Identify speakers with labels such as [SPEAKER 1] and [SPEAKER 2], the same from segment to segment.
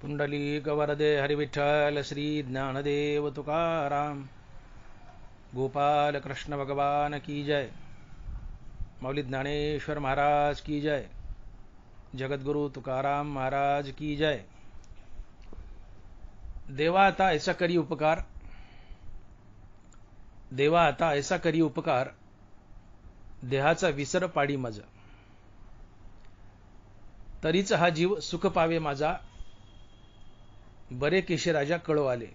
[SPEAKER 1] पुंडलिक वरदे हरिविठ्ठल श्री ज्ञानदेव तुकाराम गोपाल कृष्ण भगवान की जय। मौली ज्ञानेश्वर महाराज की जय। जगद्गुरु तुकाराम महाराज की जय। देवा आता ऐसा करी उपकार, देवा आता ऐसा करी उपकार, देहाचा विसर पाडी मज, तरीच हा जीव सुख पावे माझा, बरे केशराजा कळो आले।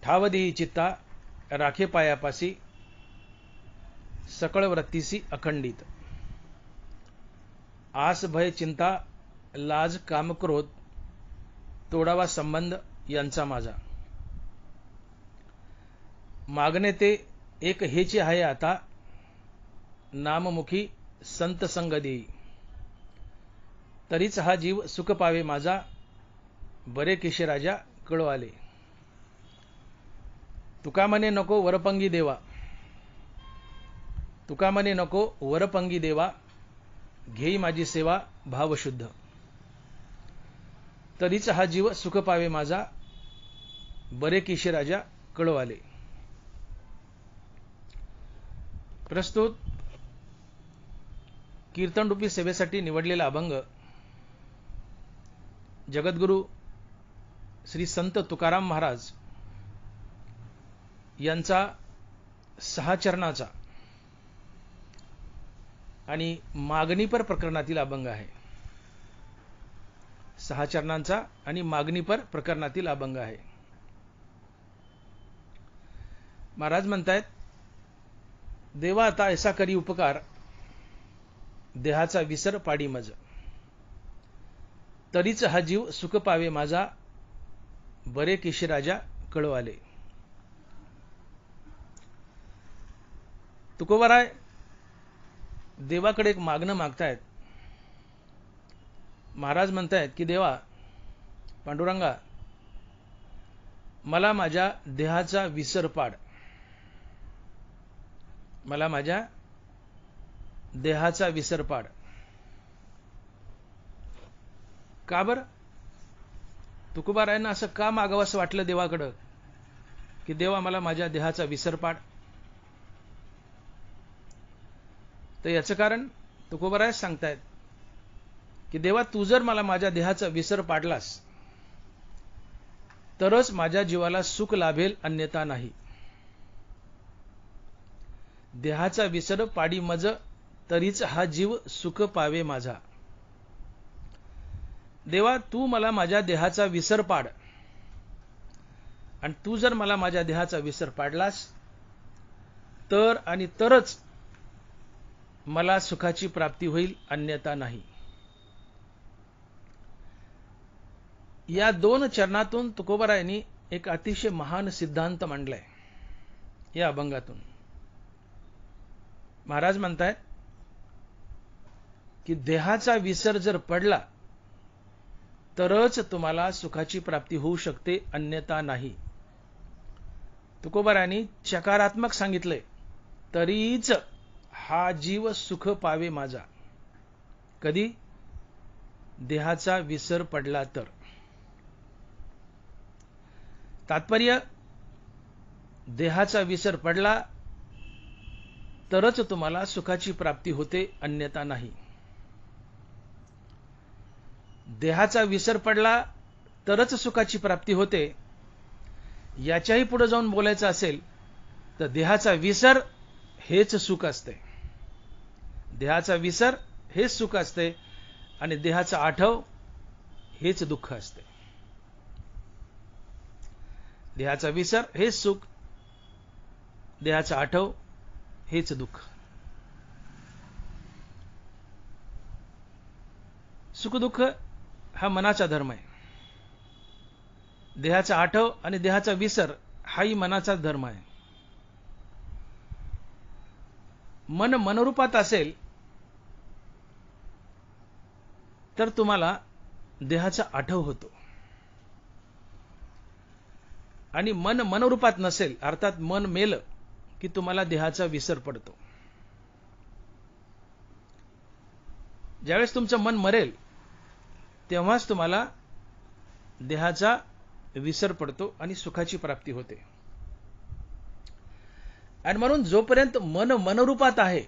[SPEAKER 1] ठाव देही चित्ता राखे पायापासी, सकळ वृत्तीसी अखंडित। आस भय चिंता लाज काम क्रोध, तोडावा संबंध यांचा माझा। मागणे ते एक हेचे आहे आता, नाममुखी संत संग देई, तरीच हा जीव सुख पावे माझा, बरे केशराजा कळो आले। तुका म्हणे नको वरपंगी देवा, तुका म्हणे नको वरपंगी देवा, घेई माझी सेवा भावशुद्ध, तरीच हा जीव सुख पावे माझा, बरे केशराजा कळो आले। प्रस्तुत कीर्तनरूपी सेवेसाठी निवडलेला अभंग जगद्गुरु श्री संत तुकाराम महाराज यांचा 6 चरणाचा आणि मागणीपर प्रकरणातील अभंग आहे। 6 चरणांचा आणि मागणीपर प्रकरणातील अभंग आहे। महाराज म्हणतायत, देवा आता ऐसा करी उपकार, देहाचा विसर पाडी मज, तरीच हा जीव सुख पावे माझा, बरे केशराजा कळो आले। तुकोबाराय देवाकडे एक मागणं मागतायत। महाराज म्हणतायत की देवा पांडुरंगा, मला माझ्या देहाचा विसर पाड, मला माझ्या देहाचा विसर पाड। का बर? तुकोबारायांना असं का मागावंसं वाटलं देवाकडं की देवा मला माझ्या देहाचा विसर पाड? तर याचं कारण तुकोबाराय सांगतायत की देवा तू जर मला माझ्या देहाचा विसर पाडलास तरच माझ्या जीवाला सुख लाभेल, अन्यथा नाही। देहाचा विसर पाडी मज, तरीच हा जीव सुख पावे माझा। देवा तू मला माझ्या देहाचा विसर पाड, आणि तू जर मला माझ्या देहाचा विसर पाडलास तर आणि तरच मला सुखाची प्राप्ती होईल, अन्यथा नाही। या 2 चरणातून तुकोबारायांनी एक अतिशय महान सिद्धांत मांडलाय। या अभंगातून महाराज म्हणतायत की देहाचा विसर जर पडला तरच तुम्हाला सुखाची प्राप्ती होऊ शकते, अन्यथा नाही। तुकोबारायांनी चकारात्मक सांगितले, तरीच हा जीव सुख पावे माझा। कधी? देहाचा विसर पडला तर। तात्पर्य, देहाचा विसर पडला तरच तुम्हाला सुखाची प्राप्ती होते, अन्यथा नाही। देहाचा विसर पडला तरच सुखाची प्राप्ती होते, याच्याही पुढे जाऊन बोलायचं असेल तर देहाचा विसर हेच सुख असते। देहाचा विसर हेच सुख असते आणि देहाचा आठव हेच दुःख असते। देहाचा विसर हेच सुख, देहाचा आठव हेच दुःख। सुखदुःख हा मनाचा धर्म आहे। देहाचा आठव आणि देहाचा विसर हाही मनाचा धर्म आहे। मन मनरूपात असेल तर तुम्हाला देहाचा आठव होतो, आणि मन मनरूपात नसेल, अर्थात मन मेलं की तुम्हाला देहाचा विसर पडतो। ज्यावेळेस तुमचं मन मरेल तेव्हाच तुम्हाला देहाचा विसर पडतो आणि सुखाची प्राप्ती होते. आणि म्हणून जोपर्यंत मन मनरूपात आहे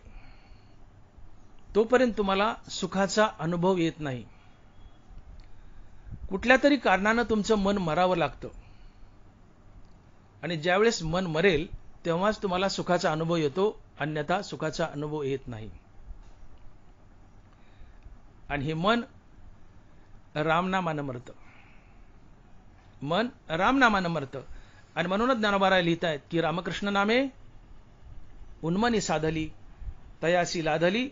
[SPEAKER 1] तोपर्यंत तुम्हाला सुखाचा अनुभव येत नाही. कुठल्या तरी कारणानं तुमचं मन मरावं लागतं आणि ज्यावेळेस मन मरेल तेव्हाच तुम्हाला सुखाचा अनुभव येतो, अन्यथा सुखाचा अनुभव येत नाही. आणि हे मन रामनामानं मरतं. मन रामनामानं मरतं. आणि म्हणूनच ज्ञानोबा लिहितायत की रामकृष्ण नामे उन्मनी साधली तयासी लाधली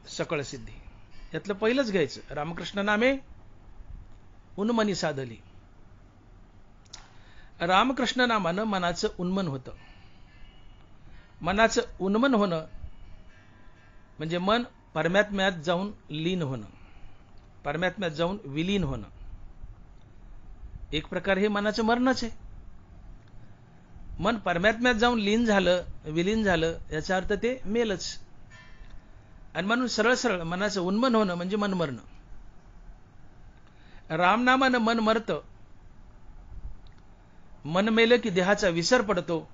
[SPEAKER 1] सकळ सिद्धी. यातलं पहिलंच घ्यायचं, रामकृष्ण नामे उन्मनी साधली. रामकृष्ण नामानं मनाचं उन्मन होतं. मनाचं उन्मन होणं म्हणजे मन परमात्म्यात जाऊन लीन होणं, परमात्म्यात जाऊन विलीन होणं. एक प्रकार हे मनाचं मरणच आहे. मन परमात्म्यात जाऊन लीन झालं, विलीन झालं, याचा अर्थ ते मेलच. आणि म्हणून सरळ सरळ मनाचं उन्मन होणं म्हणजे मन मरणं. रामनामानं मन मरतं. मन मेलं की देहाचा विसर पडतो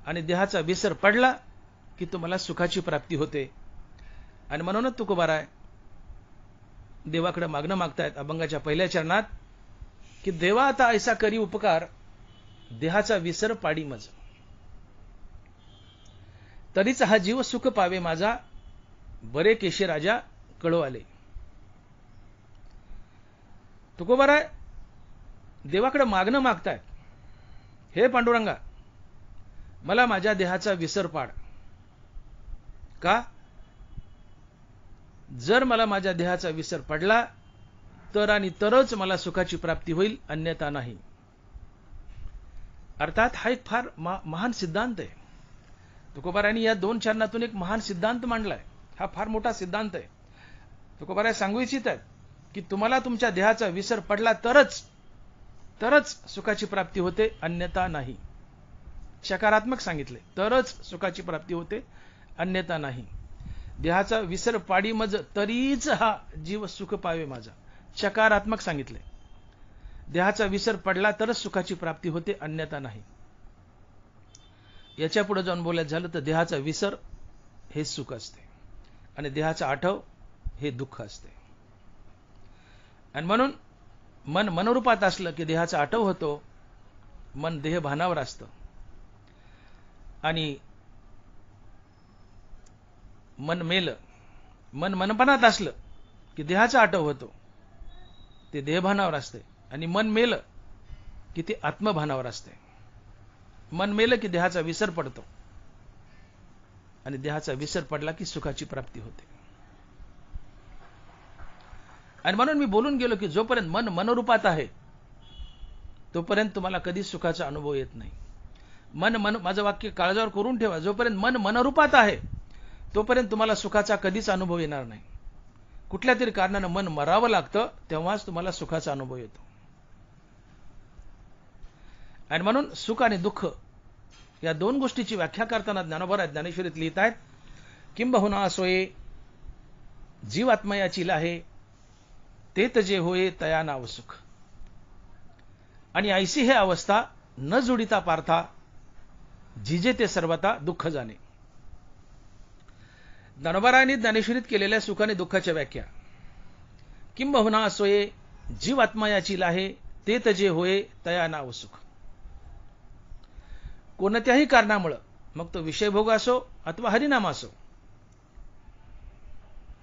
[SPEAKER 1] आणि देहाचा विसर पडला की तुम्हाला सुखाची प्राप्ती होते. आणि म्हणूनच तुकोबाराय देवाकडे मागणं मागतायत अभंगाच्या पहिल्या चरणात की देवा आता ऐसा करी उपकार देहाचा विसर पाडी मज, तरीच हा जीव सुख पावे माझा बरे केशी राजा कळो आले. तुकोबाराय देवाकडे मागणं मागतायत, हे पांडुरंगा मला माझ्या देहाचा विसर पाड. का? जर मला माझ्या देहाचा विसर पडला तर आणि तरच मला सुखाची प्राप्ती होईल, अन्यथा नाही. अर्थात हा एक फार महान सिद्धांत आहे. तुकोबारायांनी या 2 चरणातून एक महान सिद्धांत मांडलाय. हा फार मोठा सिद्धांत आहे. तुकोबाराय सांगू इच्छित आहेत की तुम्हाला तुमच्या देहाचा विसर पडला तरच सुखाची प्राप्ती होते, अन्यथा नाही. सकारात्मक सांगितले, तरच सुखाची प्राप्ती होते, अन्यथा नाही. देहाचा विसर पाडी मज तरीच हा जीव सुख पावे माझा. सकारात्मक सांगितले. देहाचा विसर पडला तरच सुखाची प्राप्ती होते, अन्यथा नाही. याच्या पुढे जाऊन बोलायचं झालं तर देहाचा विसर हे सुख असते आणि देहाचा आठव हे दुःख असते. आणि म्हणून मन मनरूपात असलं की देहाचा आठव होतो, मन देह भानावर असतं. आणि मन मेलं, मन मनपणात असलं की देहाचा आठव होतो, ते देहभानावर असते. आणि मन मेलं की ते आत्मभानावर असते. मन मेलं की देहाचा विसर पडतो आणि देहाचा विसर पडला की सुखाची प्राप्ती होते. आणि म्हणून मी बोलून गेलो की जोपर्यंत मन मनरूपात आहे तोपर्यंत तुम्हाला कधी सुखाचा अनुभव येत नाही. माझं वाक्य काळजावर करून ठेवा, जोपर्यंत मन मनरूपात आहे तोपर्यंत तुम्हाला सुखाचा कधीच अनुभव येणार नाही. कुठल्या तरी कारणानं मन मरावं लागतं तेव्हाच तुम्हाला सुखाचा अनुभव येतो. आणि म्हणून सुख आणि दुःख या 2 गोष्टीची व्याख्या करताना ज्ञानोबा ज्ञानेश्वरीत लिहित आहेत, किंबहुना सोये जीवात्मयाची लाहे तेत जे होये तया नाव सुख. आणि ऐसी हे अवस्था न जुडिता पार्था जिजे ते सर्वता दुःख जाणे. ज्ञानोबारायांनी ज्ञानेश्वरीत केलेल्या सुख आणि दुःखाच्या व्याख्या, किंबहुना सोये जीवात्मयाची लाहे तेत जे होये तया नाव सुख. कोणत्याही कारणामुळे, मग तो विषयभोग असो अथवा हरिनाम असो,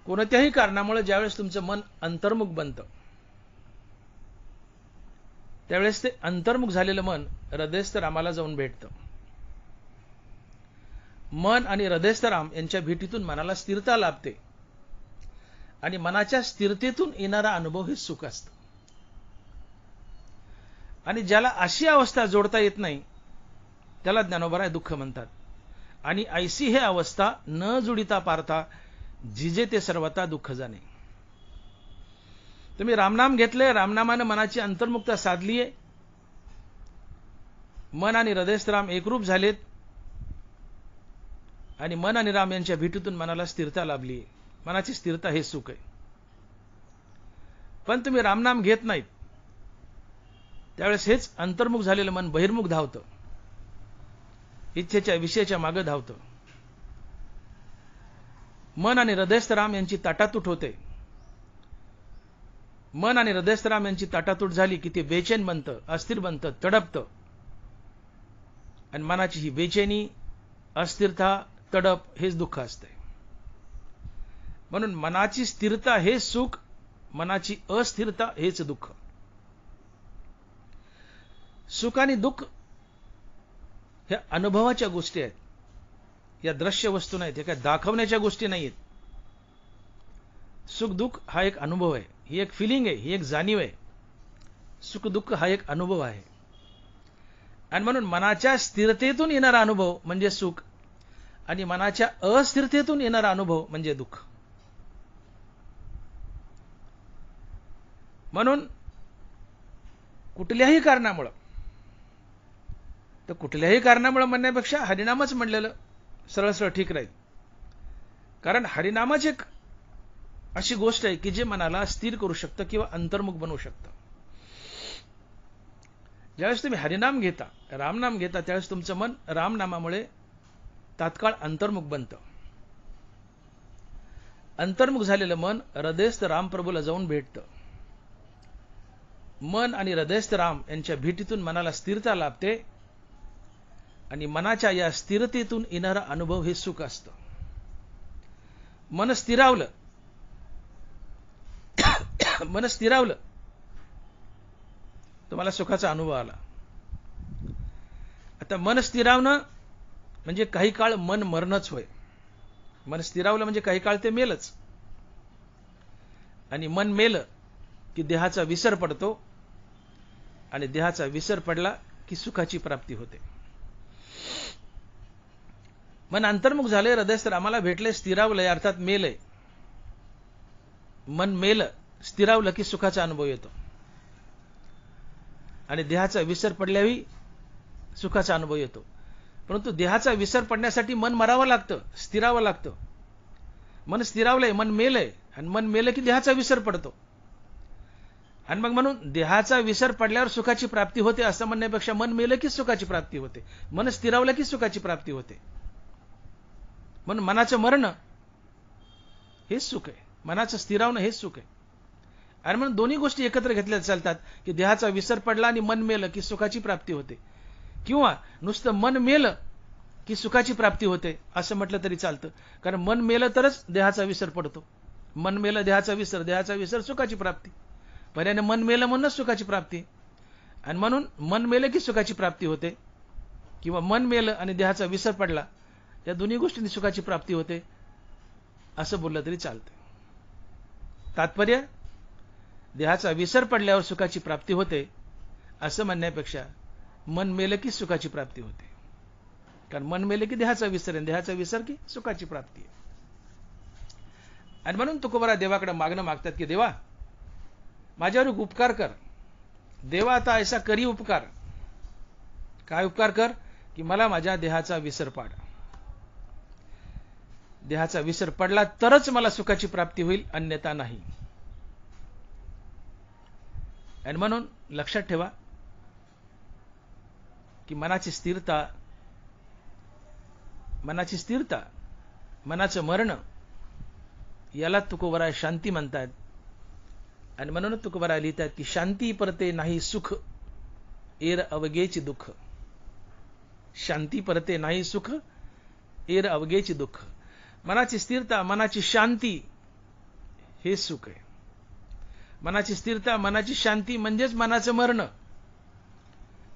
[SPEAKER 1] कोणत्याही कारणामुळे ज्यावेळेस तुमचं मन अंतर्मुख बनतं त्यावेळेस ते अंतर्मुख झालेलं मन हृदयस्थ रामाला जाऊन भेटतं. मन आणि हृदयस्थ राम यांच्या भेटीतून मनाला स्थिरता लाभते आणि मनाच्या स्थिरतेतून येणारा अनुभव हे सुख असतं. आणि ज्याला अशी अवस्था जोडता येत नाही त्याला ज्ञानोबा दुःख म्हणतात. आणि ऐसी हे अवस्था न जुडिता पार्था जिजे ते सर्वता दुःख जाणे. तुम्ही रामनाम घेतले, रामनामाने मनाची अंतर्मुक्ता साधलीये, मन आणि हृदयस्थ राम एकरूप झालेत आणि मन आणि राम यांच्या भेटीतून मनाला स्थिरता लाभली. मनाची स्थिरता हे सुख आहे. पण तुम्ही रामनाम घेत नाहीत त्यावेळेस हेच अंतर्मुख झालेलं मन बहिर्मुख धावतं, इच्छेच्या विषयाच्या मागे धावतं. मन आणि हृदयस्थ राम यांची ताटातूट होते. मन आणि हृदयस्थ राम यांची ताटातूट झाली की ते बेचैन बनतं, अस्थिर बनतं, तडपतं. आणि मनाची ही बेचैनी, अस्थिरता, तडप हेच दुःख असते. म्हणून मनाची स्थिरता हे सुख, मनाची अस्थिरता हेच दुःख. सुख आणि दुःख ह्या अनुभवाच्या गोष्टी आहेत, या दृश्य वस्तू नाहीत, या काय दाखवण्याच्या गोष्टी नाहीत. सुख दुःख हा एक अनुभव आहे, ही एक फिलिंग आहे, ही एक जाणीव आहे. सुख दुःख हा एक अनुभव आहे. आणि म्हणून मनाच्या स्थिरतेतून येणारा अनुभव म्हणजे सुख, आणि मनाच्या अस्थिरतेतून येणारा अनुभव म्हणजे दुःख. म्हणून कुठल्याही कारणामुळे, तर कुठल्याही कारणामुळे म्हणण्यापेक्षा हरिनामच म्हणलेलं सरळ सरळ ठीक राहील. कारण हरिनामच एक अशी गोष्ट आहे की जे मनाला स्थिर करू शकतं किंवा अंतर्मुख बनवू शकतं. ज्यावेळेस तुम्ही हरिनाम घेता, रामनाम घेता, त्यावेळेस तुमचं मन रामनामामुळे तात्काळ अंतर्मुख बनतं. अंतर्मुख झालेलं मन हृदयस्थ रामप्रभूला जाऊन भेटतं. मन आणि हृदयस्थ राम यांच्या भेटीतून मनाला स्थिरता लाभते, आणि मनाच्या या स्थिरतेतून येणारा अनुभव हे सुख असतं. मन स्थिरावलं, मन स्थिरावलं, तुम्हाला सुखाचा अनुभव आला. आता मन स्थिरावणं म्हणजे काही काळ मन मरणच होय. मन स्थिरावलं म्हणजे काही काळ ते मेलच. आणि मन मेलं की देहाचा विसर पडतो, आणि देहाचा विसर पडला की सुखाची प्राप्ती होते. मन अंतर्मुख झाले, हृदयस्थ रामाला भेटले, स्थिरावलंय अर्थात मेलय. मन मेलं, स्थिरावलं की सुखाचा अनुभव येतो, आणि देहाचा विसर पडल्याही सुखाचा अनुभव येतो. परंतु देहाचा विसर पडण्यासाठी मन मरावं लागतं, स्थिरावं लागतं. मन स्थिरावलंय, मन मेलय, आणि मन मेलं की देहाचा विसर पडतो. आणि मग म्हणून देहाचा विसर पडल्यावर सुखाची प्राप्ती होते असं म्हणण्यापेक्षा मन मेलं की सुखाची प्राप्ती होते, मन स्थिरावलं की सुखाची प्राप्ती होते. म्हणून मनाचं मरण हेच सुख आहे, मनाचं स्थिरावणं हेच सुख आहे. आणि म्हणून दोन्ही गोष्टी एकत्र घेतल्या चालतात की देहाचा विसर पडला आणि मन मेलं की सुखाची प्राप्ती होते, किंवा नुसतं मन मेलं की सुखाची प्राप्ती होते असं म्हटलं तरी चालतं. कारण मन मेलं तरच देहाचा विसर पडतो. मन मेलं देहाचा विसर, देहाचा विसर सुखाची प्राप्ती. पर्यायाने मन मेलं म्हणूनच सुखाची प्राप्ती. आणि म्हणून मन मेलं की सुखाची प्राप्ती होते, किंवा मन मेलं आणि देहाचा विसर पडला, या दोन्ही गोष्टींनी सुखाची प्राप्ती होते असं बोललं तरी चालतं. तात्पर्य, देहाचा विसर पडल्यावर सुखाची प्राप्ती होते असं म्हणण्यापेक्षा मन मेलं की सुखाची प्राप्ती होते. कारण मन मेलं की देहाचा विसर आहे, देहाचा विसर की सुखाची प्राप्ती आहे. आणि म्हणून तुकोबरा देवाकडे मागणं मागतात की देवा माझ्यावर एक उपकार कर. देवा आता ऐसा करी उपकार. काय उपकार कर? की मला माझ्या देहाचा विसर पाड. देहाचा विसर पडला तरच मला सुखाची प्राप्ती होईल, अन्यथा नाही. आणि म्हणून लक्षात ठेवा की मनाची स्थिरता, मनाचं मरण, याला तुकोबरा शांती म्हणतात. आणि म्हणून तुकोबरा लिहितात की शांती परते नाही सुख, एर अवघेची दुःख. शांती परते नाही सुख, एर अवघेची दुःख. मनाची स्थिरता, मनाची शांती हे सुख आहे. मनाची स्थिरता, मनाची शांती म्हणजेच मनाचं मरण.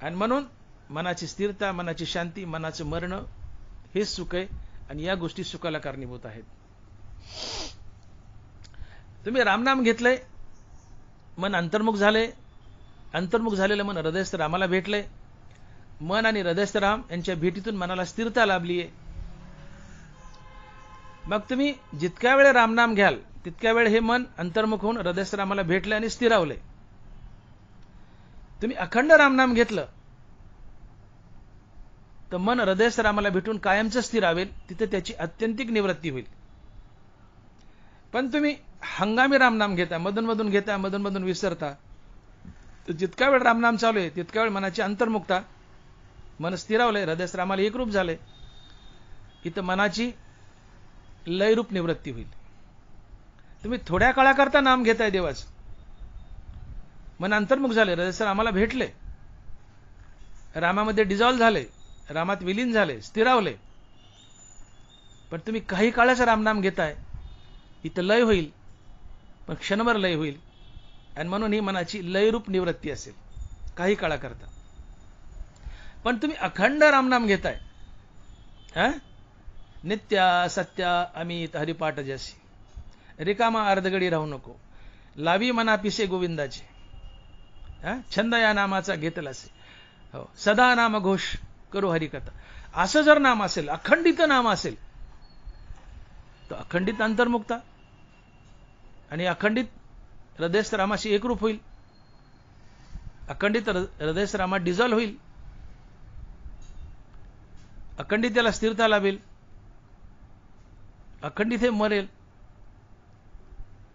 [SPEAKER 1] आणि म्हणून मनाची स्थिरता, मनाची शांती, मनाचं मरण हे सुख आहे, आणि या गोष्टी सुखाला कारणीभूत आहेत. तुम्ही रामनाम घेतलंय, मन अंतर्मुख झाले, अंतर्मुख झालेलं मन हृदयस्थ रामाला भेटले. मन आणि हृदयस्थ राम यांच्या भेटीतून मनाला स्थिरता लाभली आहे. मग तुम्ही जितक्या वेळ रामनाम घ्याल तितक्या वेळ हे मन अंतर्मुख होऊन हृदयस्थ रामाला भेटले आणि स्थिरावले. तुम्ही अखंड रामनाम घेतलं तर मन हृदयस्थ रामाला भेटून कायमचं स्थिरावेल, तिथे त्याची आत्यंतिक निवृत्ती होईल. पण तुम्ही हंगामी रामनाम घेता, मधून घेता, मधून विसरता, तर जितका वेळ रामनाम चालू आहे तितका वेळ मनाची अंतर्मुक्ता, मन स्थिरावलंय, हृदयस्थरामाला एकरूप झालंय, इथं मनाची लयरूप निवृत्ती होईल. तुम्ही थोड्या काळाकरता नाम घेताय देवाचं, मन अंतर्मुख झाले, हृदयस्थरामाला भेटले, रामामध्ये डिझॉल्व्ह झाले, रामात विलीन झाले, स्थिरावले, पण तुम्ही काही काळाचं रामनाम घेताय, इथं लय होईल, पण क्षणभर लय होईल, आणि म्हणून ही मनाची लयरूप निवृत्ती असेल काही काळाकरता. पण तुम्ही अखंड रामनाम घेताय, नित्या सत्या अमित हरिपाठ जशी, रिकामा अर्धगडी राहू नको, लावी मना पिसे गोविंदाचे, छंद या नामाचा घेतलासे, हो सदा नाम घोष करू हरिकथा. असं जर नाम असेल, अखंडित नाम असेल, तर अखंडित अंतर्मुक्ता आणि अखंडित हृदयस्थरामाशी एकरूप होईल, अखंडित हृदयस्थरामात डिझॉल्व्ह होईल, अखंडित त्याला स्थिरता लाभेल, अखंडित हे मरेल,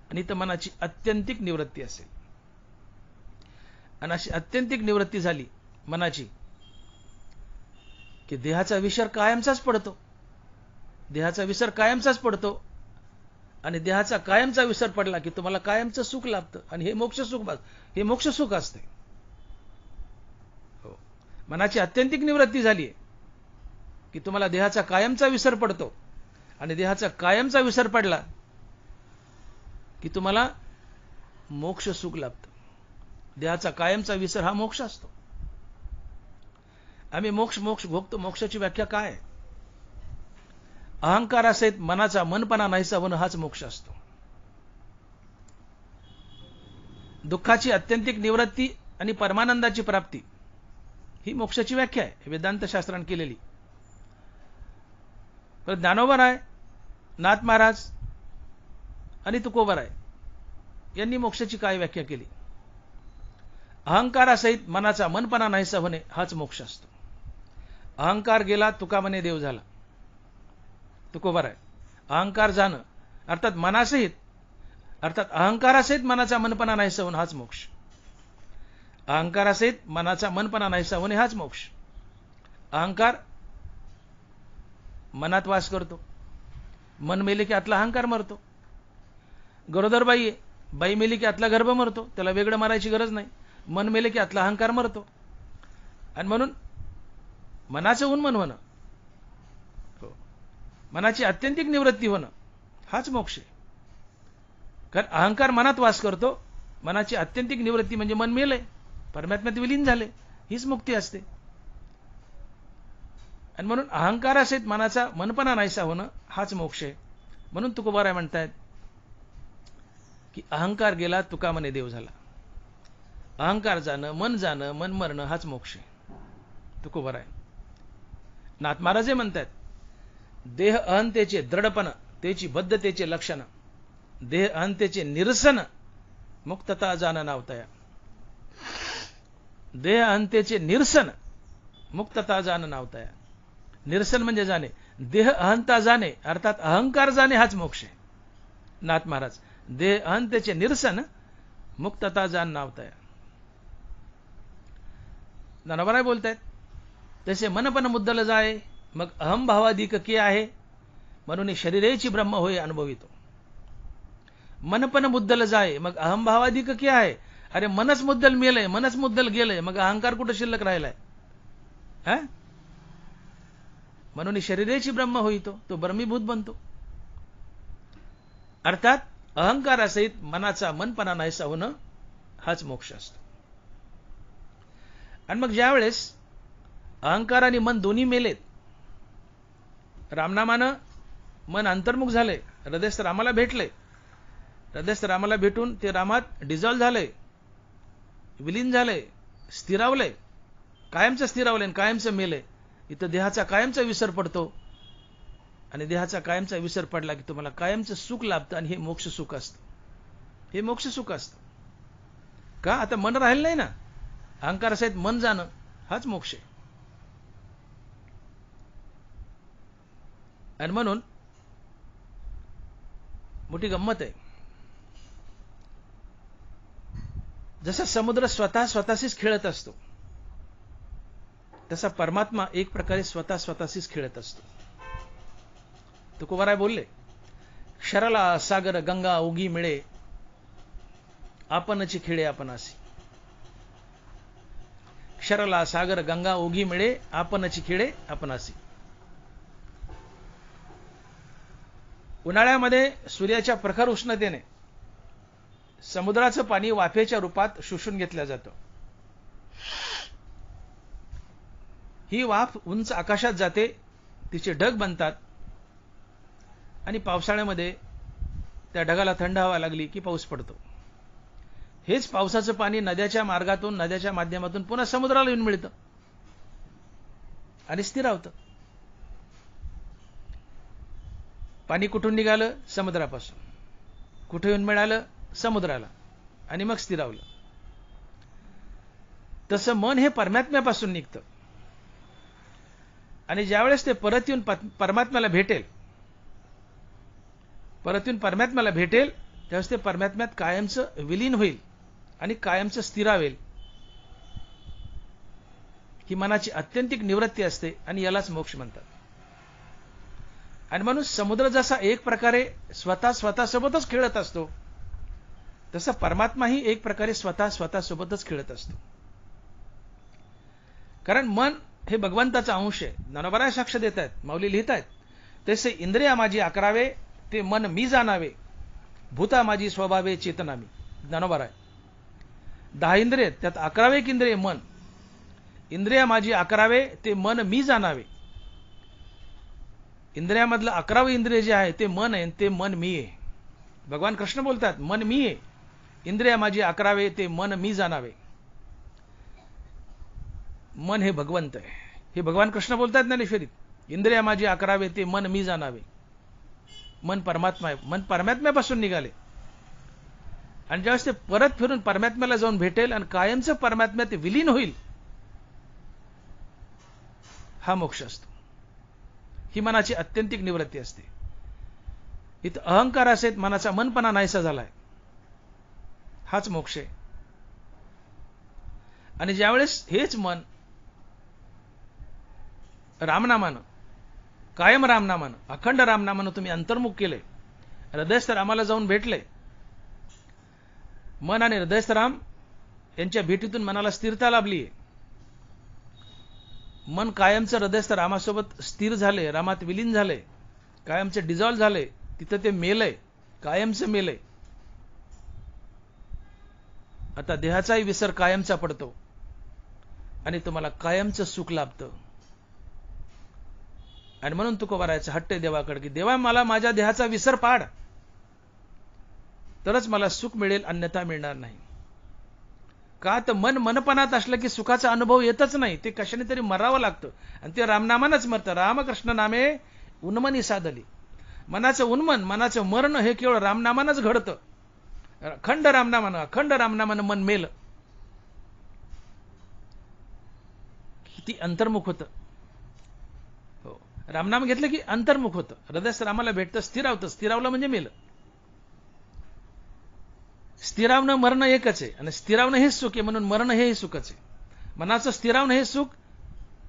[SPEAKER 1] आणि तर मनाची अत्यंतिक निवृत्ती असेल. आणि अशी अत्यंतिक निवृत्ती झाली मनाची की देहाचा विसर कायमचाच पडतो, देहाचा विसर कायमचाच पडतो, आणि देहाचा कायमचा विसर पडला की तुम्हाला कायमचं सुख लाभतं, आणि हे मोक्ष सुख असते. हो, मनाची अत्यंतिक निवृत्ती झाली आहे की तुम्हाला देहाचा कायमचा विसर पडतो, आणि देहाचा कायमचा विसर पडला की तुम्हाला मोक्ष सुख लाभतं. देहाचा कायमचा विसर हा मोक्ष असतो. आम्ही मोक्ष भोगतो. मोक्षाची व्याख्या काय आहे? अहंकारासहित मनाचा मनपणा नाहीसा होणं हाच मोक्ष असतो. दुःखाची अत्यंतिक निवृत्ती आणि परमानंदाची प्राप्ती ही मोक्षाची व्याख्या आहे वेदांत शास्त्राने केलेली. तर ज्ञानोबा राय, नाथ महाराज आणि तुकोबा राय यांनी मोक्षाची काय व्याख्या केली? अहंकारासहित मनाचा मनपणा नाहीसा होणे हाच मोक्ष असतो. अहंकार गेला तुका म्हणे देव झाला, तुकोबा राय. अहंकार जाणं अर्थात मनासहित, अर्थात अहंकारासहित मनाचा मनपणा नाहीसा होणे हाच मोक्ष. अहंकारासहित मनाचा मनपणा नाहीसा होणे हाच मोक्ष. अहंकार मनात वास करतो, मन मेले की आतला अहंकार मरतो. गरोदर बाई आहे, बाई मेली की आतला गर्भ मरतो, त्याला वेगळं मारायची गरज नाही. मन मेले की आतला अहंकार मरतो, आणि म्हणून मनाचं उन्मन होणं, मनाची अत्यंतिक निवृत्ती होणं हाच मोक्ष आहे. कारण अहंकार मनात वास करतो, मनाची अत्यंतिक निवृत्ती म्हणजे मन मेलंय, परमात्म्यात विलीन झाले, हीच मुक्ती असते. आणि म्हणून अहंकारासहित मनाचा मनपणा नाहीसा होणं हाच मोक्ष आहे. म्हणून तुकोबाराय म्हणतायत की अहंकार गेला तुका म्हणे देव झाला. अहंकार जाणं, मन मरणं हाच मोक्ष आहे. तुकोबाराय. नाथ महाराज म्हणतात, देह अहंतेचे दृढपण त्याची बद्धतेचे लक्षण, देह अहंतेचे निरसन मुक्तता जाण नावतया. देह अहंतेचे निरसन मुक्तता जाण नावतया. निरसन म्हणजे जाणे, देह अहंता जाणे अर्थात अहंकार जाणे हाच मोक्ष आहे. नाथ महाराज, देह अहंतेचे निरसन मुक्तता जाण नावतया. ज्ञानोबा बोलतायत, तसे मनपण मुद्दल जाय मग अहंभावाधिक के आहे, म्हणून शरीरेची ब्रह्म होय अनुभवितो. मनपण मुद्दल जाय मग अहंभावाधिक के आहे. अरे मनच मुद्दल मेलय, मनच मुद्दल गेलंय, मग अहंकार कुठं शिल्लक राहिलाय? म्हणून शरीरेची ब्रह्म होईतो, तो ब्रह्मीभूत बनतो. अर्थात अहंकारासहित मनाचा मनपणा नाहीसा होणं हाच मोक्ष असतो. आणि मग ज्यावेळेस अहंकार आणि मन दोन्ही मेलेत, रामनामानं मन अंतर्मुख झाले, हृदयस्थ रामाला भेटले, हृदयस्थ रामाला भेटून ते रामात डिझॉल्व्ह झाले, विलीन झाले, स्थिरावले, कायमचं स्थिरावले आणि कायमचं मेले. इथं देहाचा कायमचा विसर पडतो, आणि देहाचा कायमचा विसर पडला की तुम्हाला कायमचं सुख लाभतं, आणि हे मोक्ष सुख असतं. हे मोक्ष सुख असतं. का? आता मन राहिलं नाही ना, अहंकारासहित मन जाणं हाच मोक्ष आहे. आणि म्हणून मोठी गंमत आहे. जसा समुद्र स्वतःशीच खेळत असतो, तसा परमात्मा एक प्रकारे स्वतःशीच खेळत असतो. तुकोबाराय बोलले, क्षराला सागर गंगा उगी मिळे, आपणची खेळे आपणासी. क्षराला सागर गंगा उगी मिळे, आपणची खेळे आपणासी. उन्हाळ्यामध्ये सूर्याच्या प्रखर उष्णतेने समुद्राचं पाणी वाफेच्या रूपात शोषून घेतलं जातं. ही वाफ उंच आकाशात जाते, तिचे ढग बनतात आणि पावसाळ्यामध्ये त्या ढगाला थंड हवा लागली की पाऊस पडतो. हेच पावसाचं पाणी नद्याच्या मार्गातून, नद्याच्या माध्यमातून पुन्हा समुद्राला येऊन मिळतं आणि स्थिरावतं. पाणी कुठून निघालं? समुद्रापासून. कुठे येऊन मिळालं? समुद्राला, आणि मग स्थिरावलं. तसं मन हे परमात्म्यापासून निघतं आणि ज्यावेळेस ते परत येऊन परमात्म्याला भेटेल, त्यावेळेस ते परमात्म्यात कायमचं विलीन होईल आणि कायमचं स्थिरावेल. ही मनाची आत्यंतिक निवृत्ती असते आणि यालाच मोक्ष म्हणतात. आणि म्हणून समुद्र जसा एक प्रकारे स्वतःसोबतच खेळत असतो, तसा परमात्माही एक प्रकारे स्वतःसोबतच खेळत असतो. कारण मन हे भगवंताचा अंश आहे. ज्ञानोबा साक्ष देत आहेत, माऊली लिहित आहेत, तसे इंद्रिया माझी अकरावे, ते मन मी जाणावे, भूता माझी स्वभावे चेतना मी. ज्ञानोबा राय 10 इंद्रिय, त्यात 11वे इंद्रिय मन. इंद्रिया माझी 11वे, ते मन मी जाणावे. इंद्रियामधलं 11वे इंद्रिय जे आहे ते मन आहे, ते मन मी आहे. भगवान कृष्ण बोलतात, मन मी आहे, इंद्रिया माझी 11वे, ते मन मी जाणावे. मन हे भगवंत आहे, हे भगवान कृष्ण बोलतात ज्ञानेश्वरीत. इंद्रिया माझी 11वे, ते मन मी जाणावे. मन परमात्मा आहे. मन परमात्म्यापासून निघाले आणि ज्यावेळेस ते परत फिरून परमात्म्याला जाऊन भेटेल आणि कायमचं परमात्म्यात विलीन होईल, हा मोक्ष असतो. ही मनाची आत्यंतिक निवृत्ती असते. इथं अहंकार असेल, मनाचा मनपणा नाहीसा झालाय, हाच मोक्ष आहे. आणि ज्यावेळेस हेच मन रामनामानं, कायम रामनामानं, अखंड रामनामानं तुम्ही अंतर्मुख केले, हृदयस्थ रामाला जाऊन भेटले, मन आणि हृदयस्थ राम यांच्या भेटीतून मनाला स्थिरता लाभली. मन कायमचं हृदयस्थ रामासोबत स्थिर झाले, रामात विलीन झाले, कायमचे डिझॉल्व्ह झाले, तिथं ते मेलय, कायमचं मेलय. आता देहाचाही विसर कायमचा पडतो आणि तुम्हाला कायमचं सुख लाभतं. आणि म्हणून तुकोबारायचं हट्ट आहे देवाकडे की देवा मला माझ्या देहाचा विसर पाड, तरच मला सुख मिळेल, अन्यथा मिळणार नाही. का तर मनपणात असलं की सुखाचा अनुभव येतच नाही, ते कशाने तरी मरावं लागतं आणि ते रामनामानच मरतं. रामकृष्ण नामे उन्मनी साधली. मनाचं उन्मन, मनाचं मरण हे केवळ रामनामानच घडतं. अखंड रामनामानं मन मेलं किती अंतर्मुख होतं. हो, रामनाम घेतलं की अंतर्मुख होतं, हृदयस्थ रामाला भेटतं, स्थिरावतं. स्थिरावलं म्हणजे मेलं. स्थिरावणं मरणं एकच आहे आणि स्थिरावणं हेच सुख आहे, म्हणून मरण हेही सुखच आहे. मनाचं स्थिरावणं हे सुख,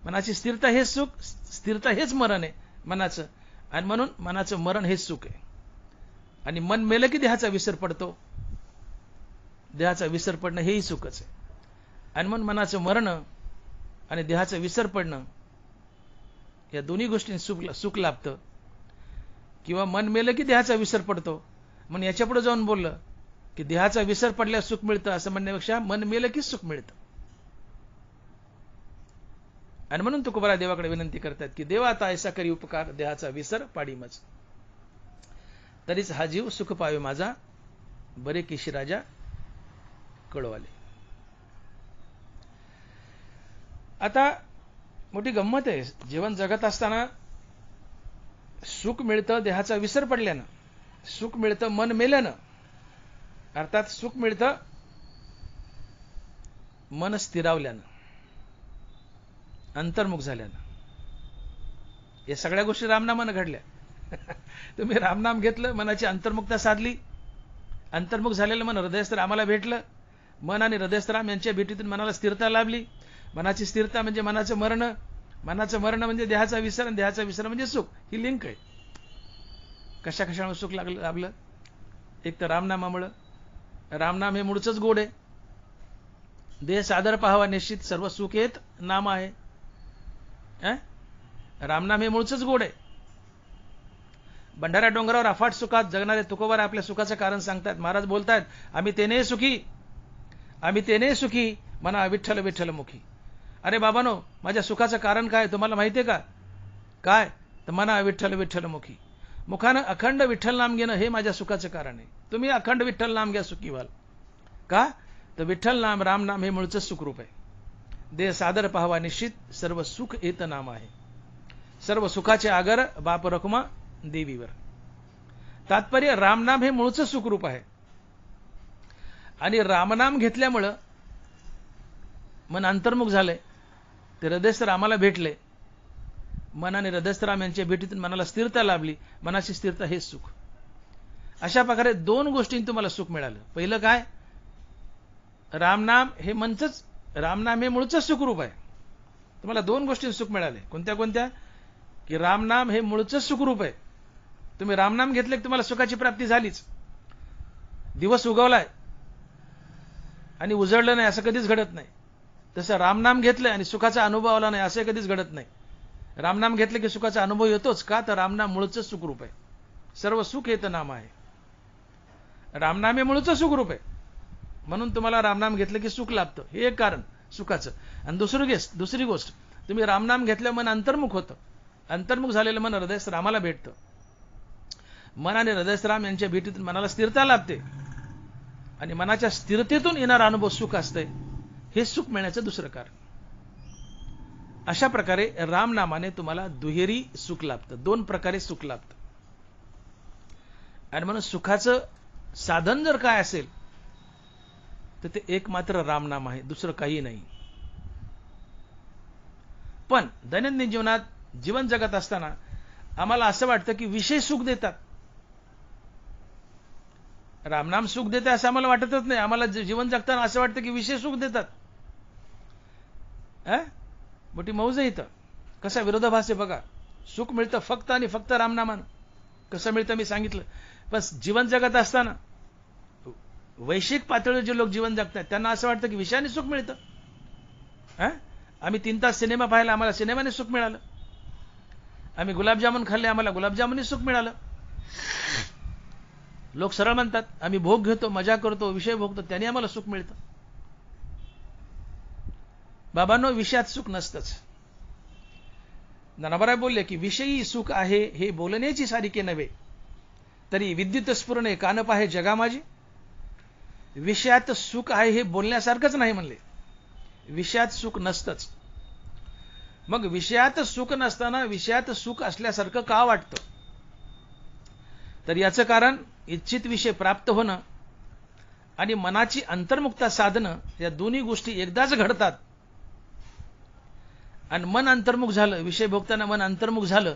[SPEAKER 1] मनाची स्थिरता हेच सुख, स्थिरता हेच मरण आहे मनाचं, आणि म्हणून मनाचं मरण हेच सुख आहे. आणि मन मेलं की देहाचा विसर पडतो, देहाचा विसर पडणं हेही सुखच आहे. आणि म्हणून मनाचं मरण आणि देहाचं विसर पडणं या दोन्ही गोष्टी सुख लाभतं. किंवा मन मेलं की देहाचा विसर पडतो, म्हणून याच्या पुढे जाऊन बोललं की देहाचा विसर पडल्यास सुख मिळतं असं म्हणण्यापेक्षा मन मेलं की सुख मिळतं. आणि म्हणून तुकोबा देवाकडे विनंती करतात की देवा आता ऐसा करी उपकार, देहाचा विसर पाडीमच, तरीच हा जीव सुख पावे माझा, बरे केशी राजा कळवाले. आता मोठी गंमत आहे, जीवन जगत असताना सुख मिळतं देहाचा विसर पडल्यानं, सुख मिळतं मन मेल्यानं, अर्थात सुख मिळतं मन स्थिरावल्यानं, अंतर्मुख झाल्यानं. या सगळ्या गोष्टी रामनामानं घडल्या. तुम्ही रामनाम घेतलं, मनाची अंतर्मुखता साधली, अंतर्मुख झालेलं मन हृदयस्थ रामाला भेटलं, मन आणि हृदयस्थ राम यांच्या भेटीतून मनाला स्थिरता लाभली. मनाची स्थिरता म्हणजे मनाचं मरण, मनाचं मरण म्हणजे देहाचा विसर, आणि देहाचा विसर म्हणजे सुख. ही लिंक आहे. कशा कशामुळे सुख लाभलं? एक तर रामनामामुळं. रामनाम हे मूळचंच गोड आहे. देह सादर पाहावा निश्चित सर्व सुख येत नाम आहे. रामनाम हे मूळचंच गोड आहे. भंडारा डोंगरावर अफाट सुखात जगणारे तुकोबार आपल्या सुखाचं कारण सांगतात. महाराज बोलतात, आम्ही तेने सुखी, आम्ही तेने सुखी, म्हणा विठ्ठल विठ्ठल मुखी. अरे बाबानो, माझ्या सुखाचं कारण काय तुम्हाला माहितीये का? काय? तर म्हणा विठ्ठल विठ्ठल मुखी. मुखानं अखंड विठ्ठल नाम घेणं हे माझ्या सुखाचं कारण आहे. तुम्ही अखंड विठ्ठल नाम घ्या, सुखी व्हाल. का? तर विठ्ठल नाम, राम नाम हे मूळचं सुखरूप आहे. देह सादर पाहावा निश्चित सर्व सुख येत नाम आहे. सर्व सुखाचे आगर बाप रखुमा देवीवर. तात्पर्य रामनाम हे मूळचं सुखरूप आहे. आणि रामनाम घेतल्यामुळं मन अंतर्मुख झालंय, ते हृदयस्थ रामाला भेटले. मन आणि हृदयस्थ राम यांच्या भेटीतून मनाला स्थिरता लाभली. मनाची स्थिरता हेच सुख. अशा प्रकारे दोन गोष्टींनी तुम्हाला सुख मिळालं. पहिलं काय? रामनाम हे मनचंच, रामनाम हे मूळचं सुखरूप आहे. तुम्हाला दोन गोष्टी सुख मिळाले. कोणत्या कोणत्या? की रामनाम हे मूळचं सुखरूप आहे. तुम्ही रामनाम घेतले की तुम्हाला सुखाची प्राप्ती झालीच. दिवस उगवलाय आणि उजळलं नाही असं कधीच घडत नाही. तसं रामनाम घेतलंय आणि सुखाचा अनुभव आला नाही असं कधीच घडत नाही. रामनाम घेतले की सुखाचा अनुभव येतोच. का? तर रामनाम मूळचं सुखरूप आहे. सर्व सुख येतं नाम आहे. रामनाम हे मूळचं सुखरूप आहे. म्हणून तुम्हाला रामनाम घेतलं की सुख लाभतं. हे एक कारण सुखाचं. आणि दुसरी गोष्ट, तुम्ही रामनाम घेतलं मन अंतर्मुख होतं. अंतर्मुख झालेलं मन हृदयस्थ रामाला भेटतं. मन आणि हृदयस्थ राम यांच्या भेटीतून मनाला स्थिरता लाभते. आणि मनाच्या स्थिरतेतून येणारा अनुभव सुख असतंय. हे सुख मिळण्याचं दुसरं कारण. अशा प्रकारे रामनामाने तुम्हाला दुहेरी सुख लाभतं. दोन प्रकारे सुख लाभतं. आणि म्हणून सुखाचं साधन जर काय असेल तर ते एक मात्र रामनाम आहे, दुसरं काही नाही. पण दैनंदिन जीवनात जीवन जगत असताना आम्हाला असं वाटतं की विषय सुख देतात. रामनाम सुख देते असं आम्हाला वाटतच नाही. आम्हाला जीवन जगताना असं वाटतं की विषय सुख देतात. मोठी मौज आहे इथं. कसा विरोधाभास आहे बघा. सुख मिळतं फक्त आणि फक्त रामनामानं. कसं मिळतं मी सांगितलं. बस जीवन जगत असताना वैश्विक पातळीवर जे लोक जीवन जगतात त्यांना असं वाटतं की विषयाने सुख मिळतं. आम्ही 3 तास सिनेमा पाहिला, आम्हाला सिनेमाने सुख मिळालं. आम्ही गुलाबजामुन खाल्ले, आम्हाला गुलाबजामुनने सुख मिळालं. लोक सरळ म्हणतात आम्ही भोग घेतो, मजा करतो, विषय भोगतो, त्याने आम्हाला सुख मिळतं. बाबांनो, विषयात सुख नसतंच. ज्ञानोबा बोलले की विषयी सुख आहे हे बोलण्याची सारिके नव्हे, तरी विद्युत स्फुरणे कान पाहे जगा माझी. विषयात सुख आहे हे बोलण्यासारखंच नाही म्हणले. विषयात सुख नसतंच. मग विषयात सुख नसताना विषयात सुख असल्यासारखं का वाटतं? तर याचं कारण इच्छित विषय प्राप्त होणं आणि मनाची अंतर्मुखता साधणं, या दोन्ही गोष्टी एकदाच घडतात. आणि मन अंतर्मुख झालं, विषय भोगताना मन अंतर्मुख झालं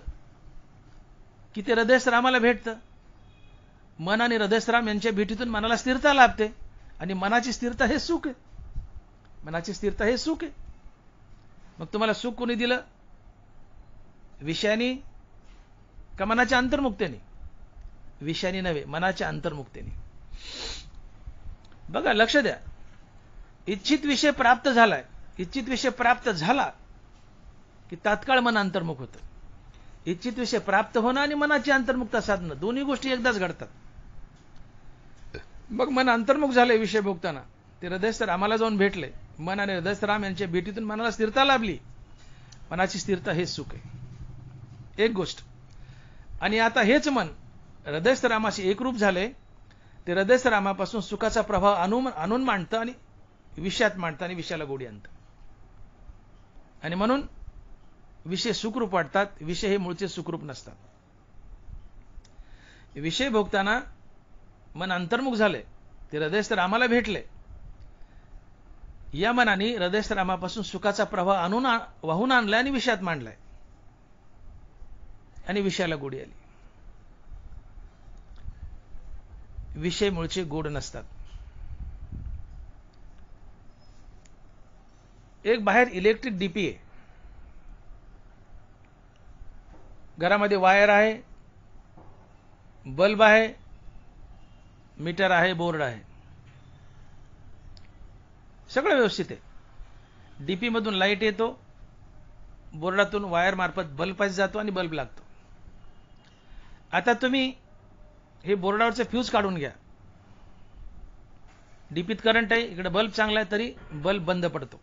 [SPEAKER 1] की ते हृदयस्थ रामाला भेटतं. मन आणि हृदयस्थ राम यांच्या भेटीतून मनाला स्थिरता लाभते. आणि मनाची स्थिरता हे सुख आहे. मनाची स्थिरता हे सुख आहे. मग तुम्हाला सुख कोणी दिलं? विषयाने का मनाच्या अंतर्मुक्तेने? विषयाने नव्हे, मनाच्या अंतर्मुक्तेने. बघा, लक्ष द्या. इच्छित विषय प्राप्त झालाय, इच्छित विषय प्राप्त झाला की तात्काळ मन अंतर्मुख होतं. इच्छित विषय प्राप्त होणं आणि मनाची अंतर्मुक्ता साधणं दोन्ही गोष्टी एकदाच घडतात. मग मन अंतर्मुख झाले विषय भोगताना, ते हृदयस्थ रामाला जाऊन भेटले. मन आणि हृदयस्थ राम यांच्या भेटीतून मनाला स्थिरता लाभली. मनाची स्थिरता हेच सुख आहे. एक गोष्ट. आणि आता हेच मन हृदयस्थ रामाशी एकरूप झाले, ते हृदयस्थ रामापासून सुखाचा प्रभाव आणून मांडतं आणि विषयात मांडतं आणि विषयाला गोडी आणतं. आणि म्हणून विषय सुखरूप वाटतात. विषय हे मूळचे सुखरूप नसतात. विषय भोगताना मन अंतर्मुख झाले, ते हृदयस्थ रामाला भेटले. या मनाने हृदयस्थ रामापासून सुखाचा प्रवाह वाहून आणलाय आणि विषयात मांडलाय आणि विषयाला गोडी आली. विषय मूळचे गोड नसतात. एक बाहेर इलेक्ट्रिक डीपी आहे, घरामध्ये वायर आहे, बल्ब आहे, मीटर आहे, बोर्ड आहे, सगळं व्यवस्थित आहे. डीपी मधून लाईट येतो, बोर्डातून वायर मार्फत बल्ब पास जातो आणि बल्ब लागतो. आता तुम्ही हे बोर्डावरचे फ्यूज काढून घ्या. डीपीत करंट आहे, इकडे बल्ब चांगला आहे, तरी बल्ब बंद पडतो.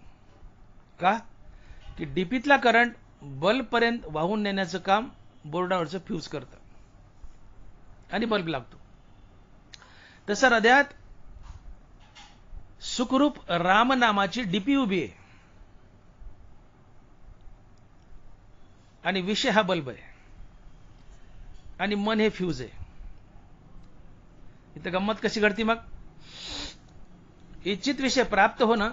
[SPEAKER 1] का? की डीपीतला करंट बल्ब पर्यंत वाहून नेण्याचं काम बोर्डावरचं फ्यूज करतं आणि बल्ब लागतो. तसं हृदयात सुखरूप राम नामाची डीपी उभी आहे आणि विषय हा बल्ब आहे आणि मन हे फ्यूज आहे. इथं गंमत कशी घडती मग? इच्छित विषय प्राप्त होणं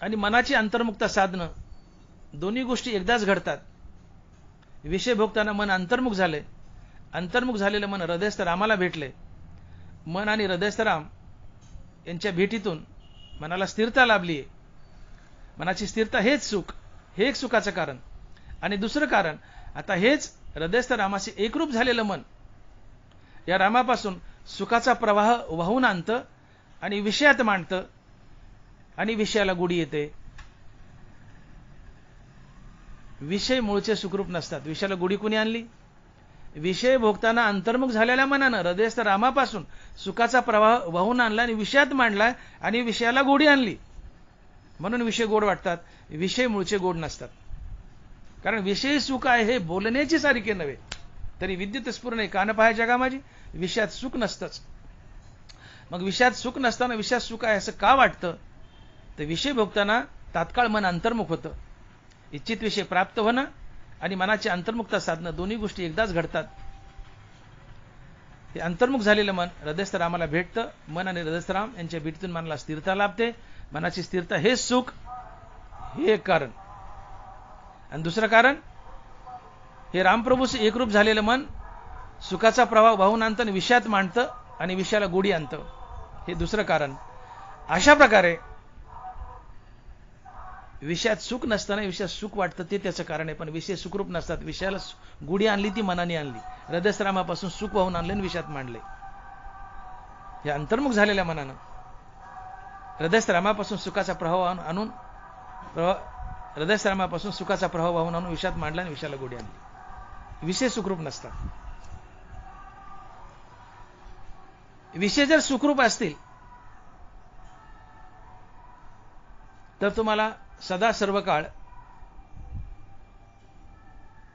[SPEAKER 1] आणि मनाची अंतर्मुखता साधणं, दोन्ही गोष्टी एकदाच घडतात. विषय भोगताना मन अंतर्मुख झाले, अंतर्मुख झालेलं मन हृदयस्थ रामाला भेटले. मन आणि हृदयस्थ राम यांच्या भेटीतून मनाला स्थिरता लाभली आहे. मनाची स्थिरता हेच सुख, हे एक सुखाचं कारण. आणि दुसरं कारण, आता हेच हृदयस्थ रामाशी एकरूप झालेलं मन या रामापासून सुखाचा प्रवाह वाहून आणतं आणि विषयात मांडतं आणि विषयाला गोडी येते. विषय मूळचे सुखरूप नसतात. विषयाला गोडी कोणी आणली? विषय भोगताना अंतर्मुख झालेल्या मनानं हृदयस्थ रामापासून सुखाचा प्रवाह वाहून आणला आणि विषयात मांडला आणि विषयाला गोडी आणली. म्हणून विषय गोड वाटतात. विषय मूळचे गोड नसतात. कारण विषयी सुख आहे हे बोलण्याची सारिके नव्हे, तरी विद्युत स्फुरणे कान पाहे जगा माझी. विषयात सुख नसतंच. मग विषयात सुख नसताना विषयात सुख आहे असं का वाटतं? तर विषय भोगताना तात्काळ मन अंतर्मुख होतं. इच्छित विषय प्राप्त होणं आणि मनाची अंतर्मुखता साधणं, दोन्ही गोष्टी एकदाच घडतात. हे अंतर्मुख झालेलं मन हृदयस्थ रामाला भेटतं. मन आणि हृदयस्थ राम यांच्या भेटीतून मनाला स्थिरता लाभते. मनाची स्थिरता हेच सुख, हे एक कारण. आणि दुसरं कारण, हे रामप्रभूशी एकरूप झालेलं मन सुखाचा प्रवाह वाहून आणतं आणि विषयात मांडतं आणि विषयाला गोडी आणतं, हे दुसरं कारण. अशा प्रकारे विषयात सुख नसताना विषयात सुख वाटतं, ते त्याचं कारण आहे. पण विषय सुखरूप नसतात. विषयाला गोडी आणली ती मनाने आणली. हृदयस्थ रामापासून सुख वाहून आणले आणि विषयात मांडले. हे अंतर्मुख झालेल्या मनानं हृदयस्थ रामापासून सुखाचा प्रवाह आणून हृदयस्थ रामापासून सुखाचा प्रवाह वाहून आणून विषयात मांडला आणि विषयाला गोडी आणली. विषय सुखरूप नसतात. विषय जर सुखरूप असतील तर तुम्हाला सदा सर्व काळ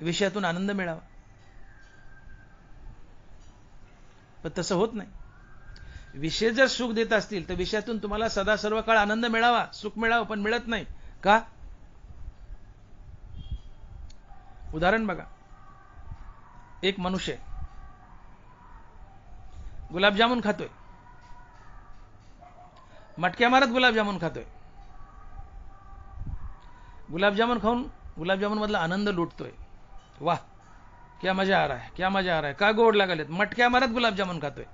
[SPEAKER 1] विषयातून आनंद मिळावा. पण तसं होत नाही. विषय जर सुख देत असतील तर विषयातून तुम्हाला सदा सर्व काळ आनंद मिळावा, सुख मिळावं, पण मिळत नाही. का? उदाहरण बघा. एक मनुष्य गुलाबजामुन खातोय, मटक्या मारत गुलाबजामुन खातोय. गुलाबजामुन खाऊन गुलाबजामुन मधला आनंद लुटतोय. वाह, क्या मजा आ रहा है, क्या मजा आ रहा है, का गोड लागलेत. मटक्या मारत गुलाबजामुन खातोय.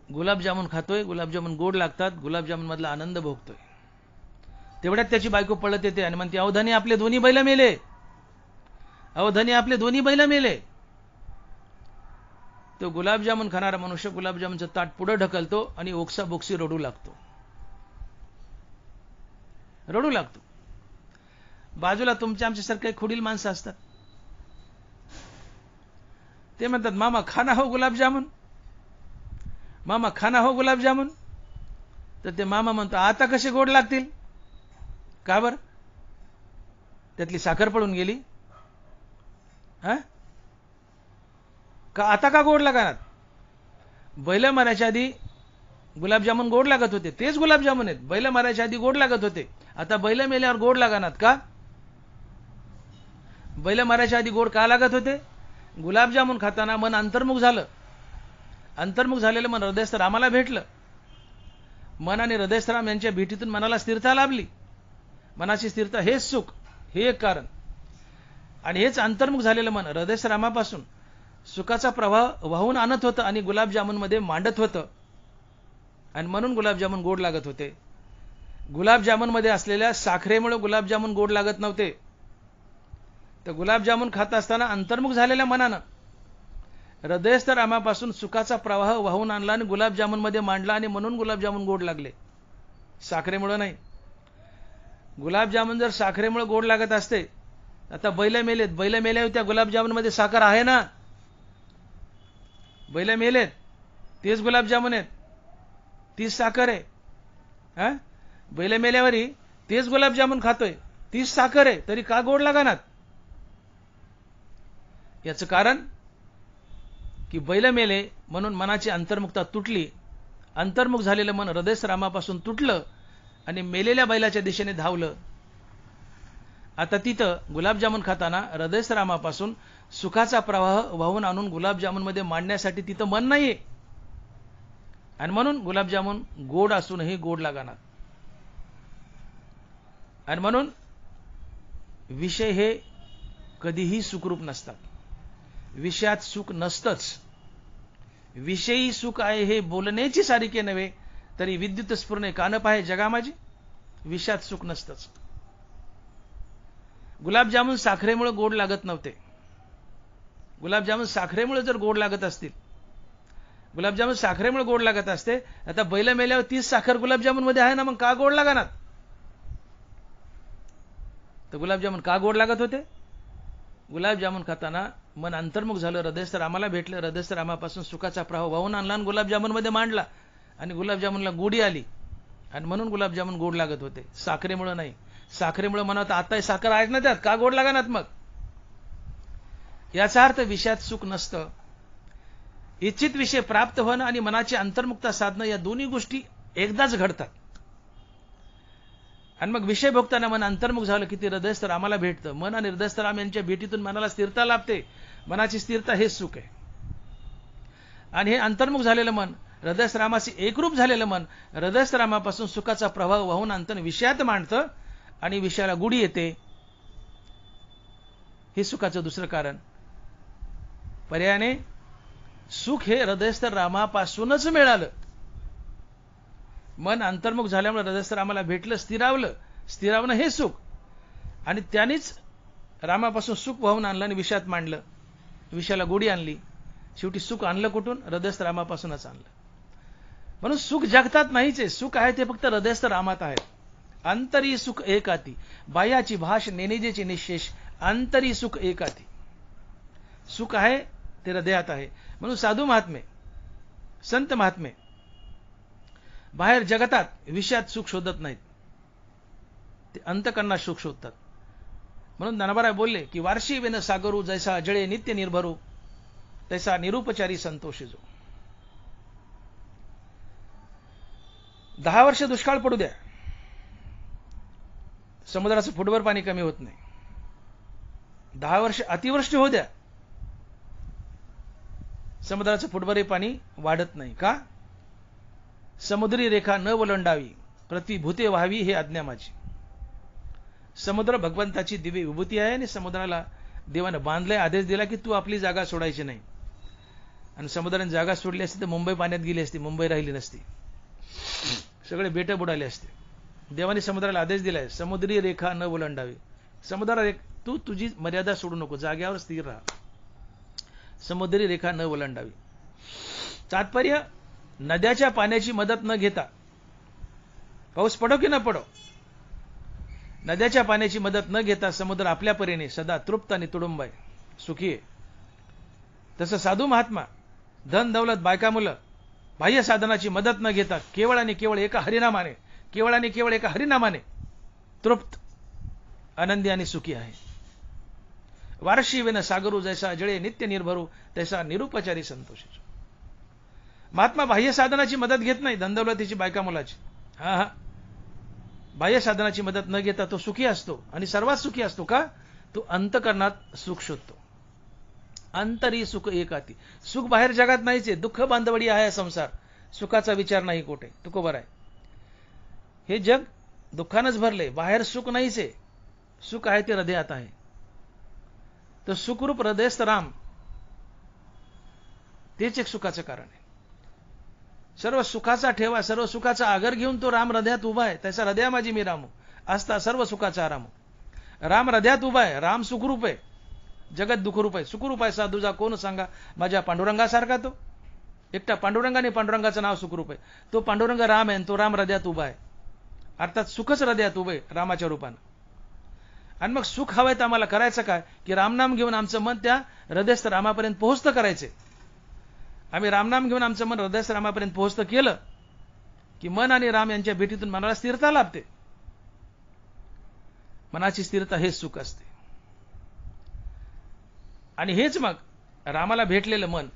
[SPEAKER 1] गुलाबजामुन खातोय, गुलाबजामुन गोड लागतात, गुलाबजामुन मधला आनंद भोगतोय. तेवढ्यात त्याची बायको पळत येते आणि म्हणते, अवधानी आपले दोन्ही बैल मेले, अवधानी आपले दोन्ही बैल मेले. तो गुलाबजामुन खाणारा मनुष्य गुलाबजामुनचं ताट पुढे ढकलतो आणि ओक्सा बोक्सी रडू लागतो. बाजूला तुमच्या आमच्यासारखे खुडील माणसं असतात. ते म्हणतात, मामा खाना हो गुलाबजामुन, मामा खाना हो गुलाबजामुन. तर ते मामा म्हणतो, आता कसे गोड लागतील. का बर? त्यातली साखर पडून गेली. का आता का गोड लागणार? बैल मारायच्या आधी गुलाबजामुन गोड लागत होते, तेच गुलाबजामुन आहेत. बैल मारायच्या आधी गोड लागत होते, आता बैल मेल्यावर गोड लागणार. का? बैल मारायच्या आधी गोड का लागत होते? गुलाबजामुन खाताना मन अंतर्मुख झालं. अंतर्मुख झालेलं मन हृदयस्थ रामाला भेटलं. मन आणि हृदयस्थ राम यांच्या भेटीतून मनाला स्थिरता लाभली. मनाची स्थिरता हेच सुख, हे एक कारण. आणि हेच अंतर्मुख झालेलं मन हृदयस्थ रामापासून सुखाचा प्रवाह वाहून आणत होतं आणि गुलाबजामुनमध्ये मांडत होतं, आणि म्हणून गुलाबजामुन गोड लागत होते. गुलाबजामुनमध्ये असलेल्या साखरेमुळे गुलाबजामुन गोड लागत नव्हते. तर गुलाबजामुन खात असताना अंतर्मुख झालेल्या मनानं हृदयस्थ रामापासून सुखाचा प्रवाह वाहून आणला आणि गुलाबजामुनमध्ये मांडला, आणि म्हणून गुलाबजामुन गोड लागले, साखरेमुळे नाही. गुलाबजामुन जर साखरेमुळे गोड लागत असते, आता बैल मेलेत, बैल मेल्यावर त्या गुलाबजामुनमध्ये साखर आहे ना, बैल मेलेत, तेच गुलाबजामुन आहेत, तीच साखर आहे. हा, बैल मेल्यावरही तेच गुलाबजामुन खातोय, तीच साखर आहे, तरी का गोड लागणार? याचं कारण की बैल मेले म्हणून मनाची अंतर्मुखता तुटली. अंतर्मुख झालेलं मन हृदयस्थ रामापासून तुटलं आणि मेलेल्या बैलाच्या दिशेने धावलं. आता तिथं गुलाबजामुन खाताना हृदयस्थ रामापासून सुखाचा प्रवाह वाहून आणून गुलाबजामुनमध्ये मांडण्यासाठी तिथं मन नाहीये, आणि म्हणून गुलाबजामुन गोड असूनही गोड लागणार. आणि म्हणून विषय हे कधीही सुखरूप नसतात. विषयात सुख नसतंच. विषयी सुख आहे हे बोलण्याची सारिके नव्हे, तरी विद्युत स्फुरणे कान पाहे जगा माझी. विषयात सुख नसतंच. गुलाबजामुन साखरेमुळे गोड लागत नव्हते. गुलाबजामुन साखरेमुळे जर गोड लागत असतील, गुलाबजामुन साखरेमुळे गोड लागत असते, आता बैल मेल्यावर तीच साखर गुलाबजामुन मध्ये आहे ना, मग का गोड लागणार? तर गुलाबजामुन का गोड लागत होते? गुलाबजामुन खाताना मन अंतर्मुख झालं, हृदयस्थ रामाला भेटलं, हृदयस्थ रामापासून सुखाचा प्रवाह वाहून आणला आणि गुलाबजामुन मध्ये मांडला, आणि गुलाबजामुनला गोडी आली, आणि म्हणून गुलाबजामुन गोड लागत होते, साखरेमुळे नाही. साखरेमुळे म्हणत आता साखर आहे ना, त्यात का गोड लागणार? मग याचा अर्थ विषयात सुख नसतं. इच्छित विषय प्राप्त होणं आणि मनाची अंतर्मुखता साधणं या दोन्ही गोष्टी एकदाच घडतात. आणि मग विषय भोगताना मन अंतर्मुख झालं की ते हृदयस्थ रामाला भेटतं. मन आणि हृदयस्थ राम यांच्या भेटीतून मनाला स्थिरता लाभते. मनाची स्थिरता हेच सुख आहे. आणि हे अंतर्मुख झालेलं मन, हृदयस्थ रामाशी एकरूप झालेलं मन हृदयस्थ रामापासून सुखाचा प्रवाह वाहून आणतं, विषयात मांडतं, आणि विषयाला गुढी येते. हे सुखाचं दुसरं कारण. पर्यायाने सुख हे हृदयस्थ रामापासूनच मिळालं. मन अंतर्मुख झाल्यामुळे हृदयस्थ रामाला भेटलं, स्थिरावलं. स्थिरावणं हे सुख, आणि त्यानेच रामापासून सुख वाहून आणलं आणि विषयात मांडलं, विषयाला गोडी आणली. शेवटी सुख आणलं कुठून? हृदयस्थ रामापासूनच आणलं. म्हणून सुख जगतात नाहीच आहे. सुख आहे ते फक्त हृदयस्थ रामात आहे. अंतरी सुख एकाती, बाह्याची भाष नेनेजेचे निशेष, अंतरी सुख एकाती. सुख आहे ते हृदयात आहे. म्हणून साधू महात्मे, संत महात्मे बाहेर जगतात विषयात सुख शोधत नाहीत, ते अंतकरणात सुख शोधतात. म्हणून ज्ञानोबा बोलले की वार्षी वेन सागरू, जैसा जळे नित्य निर्भरू, तैसा निरुपचारी संतोषी जो. 10 वर्ष दुष्काळ पडू द्या, समुद्राचं फुटभर पाणी कमी होत नाही. 10 वर्ष अतिवृष्टी होऊ द्या, समुद्राचं फुटभरही पाणी वाढत नाही. का? समुद्री रेखा न ओलांडावी, प्रतिभूते व्हावी हे आज्ञा माझी. समुद्र भगवंताची दिव्य विभूती आहे, आणि समुद्राला देवाने बांधलंय, आदेश दिला की तू आपली जागा सोडायची नाही. आणि समुद्राने जागा सोडली असती तर मुंबई पाण्यात गेली असती, मुंबई राहिली नसती, सगळे बेट बुडाले असते. देवाने समुद्राला आदेश दिलाय, समुद्री रेखा न ओलांडावी. समुद्राला तू तुझी मर्यादा सोडू नको, जाग्यावर स्थिर राहा. समुद्री रेखा न ओलांडावी. तात्पर्य, नद्याच्या पाण्याची मदत न घेता, पाऊस पडो की न पडो, नद्याच्या पाण्याची मदत न घेता समुद्र आपल्या परीने सदा तृप्त आणि तुडुंब आहे, सुखी आहे. तसं साधू महात्मा धन दौलत बायका मुलं बाह्य साधनाची मदत न घेता केवळ आणि केवळ एका हरिनामाने, केवळ आणि केवळ एका हरिनामाने तृप्त, आनंदी आणि सुखी आहे. वार्षी वेन सागरू, जैसा जळे नित्य निर्भरू, तैसा निरुपचारी संतोषी. महात्मा बाह्य साधनाची मदत घेत नाही, धनदौलतीची बायका मुलाची. हा, बाह्य साधनाची मदत न घेता तो सुखी असतो, आणि सर्वात सुखी असतो. का? तो अंतकरणात सुख शोधतो. अंतरी सुख एकाती. सुख बाहेर जगात नाहीच आहे. दुःख बांधवडी आहे संसार, सुखाचा विचार नाही कोठे. तुकोबर आहे. हे जग दुःखानंच भरले, बाहेर सुख नाहीच आहे. सुख आहे ते हृदयात आहे. तर सुखरूप हृदयस्थ राम तेच एक सुखाचं कारण आहे. सर्व सुखाचा ठेवा, सर्व सुखाचा आगर घेऊन तो राम हृदयात उभा आहे. त्याचा हृदया माझी मी रामू असता सर्व सुखाचा आरामू. राम हृदयात उभा आहे. राम सुखरूप आहे, जगत दुःखरूप आहे. सुखरूप आहे साधूजा कोण सांगा, माझ्या पांडुरंगासारखा तो. एकटा पांडुरंगाने पांडुरंगाचं नाव सुखरूप आहे. तो पांडुरंग राम आहे, तो राम हृदयात उभा आहे. अर्थात सुखच हृदयात उभे रामाच्या रूपानं. आणि मग सुख हवंय तर आम्हाला करायचं काय, की रामनाम घेऊन आमचं मन त्या हृदयस्थ रामापर्यंत पोहोचतं करायचे. आम्ही रामनाम घेऊन आमचं मन हृदयस्थ रामापर्यंत पोहोचतं केलं की मन आणि राम यांच्या भेटीतून मनाला स्थिरता लाभते. मनाची स्थिरता हेच सुख असते. आणि हेच मग रामाला भेटलेलं मन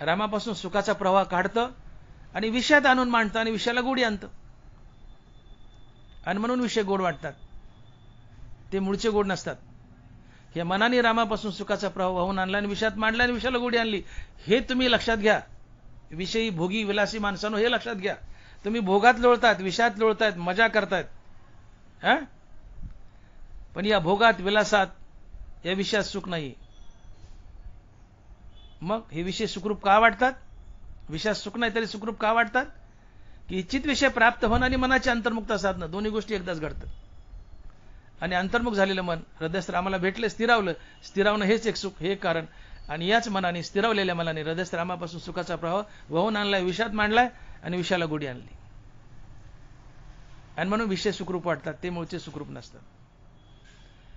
[SPEAKER 1] रामापासून सुखाचा प्रवाह काढतं आणि विषयात आणून मांडतं आणि विषयाला गोडी आणतं. आणि म्हणून विषय गोड वाटतात, ते मूळचे गोड नसतात. हे मनाने रामापासून सुखाचा प्रवाह वाहून आणला आणि विषयात मांडला आणि विषयाला गोडी आणली. हे तुम्ही लक्षात घ्या. विषयी भोगी विलासी माणसांनो हे लक्षात घ्या. तुम्ही भोगात लोळतायत, विषयात लोळतायत, मजा करतायत, पण या भोगात विलासात या विषयात सुख नाही. मग हे विषय सुखरूप का वाटतात? विषयात सुख नाही तरी सुखरूप का वाटतात? की इच्छित विषय प्राप्त होणं आणि मनाची अंतर्मुक्ता साधणं दोन्ही गोष्टी एकदाच घडतात. आणि अंतर्मुख झालेलं मन हृदयस्थ रामाला भेटले, स्थिरावलं. स्थिरावणं हेच एक सुख, हे कारण. आणि याच मनाने, स्थिरावलेल्या मनाने हृदयस्थ रामापासून सुखाचा प्रवाह वाहून आणलाय, विषयात मांडलाय आणि विषयाला गोडी आणली. आणि म्हणून विषय सुखरूप वाटतात, ते मूळचे सुखरूप नसतात.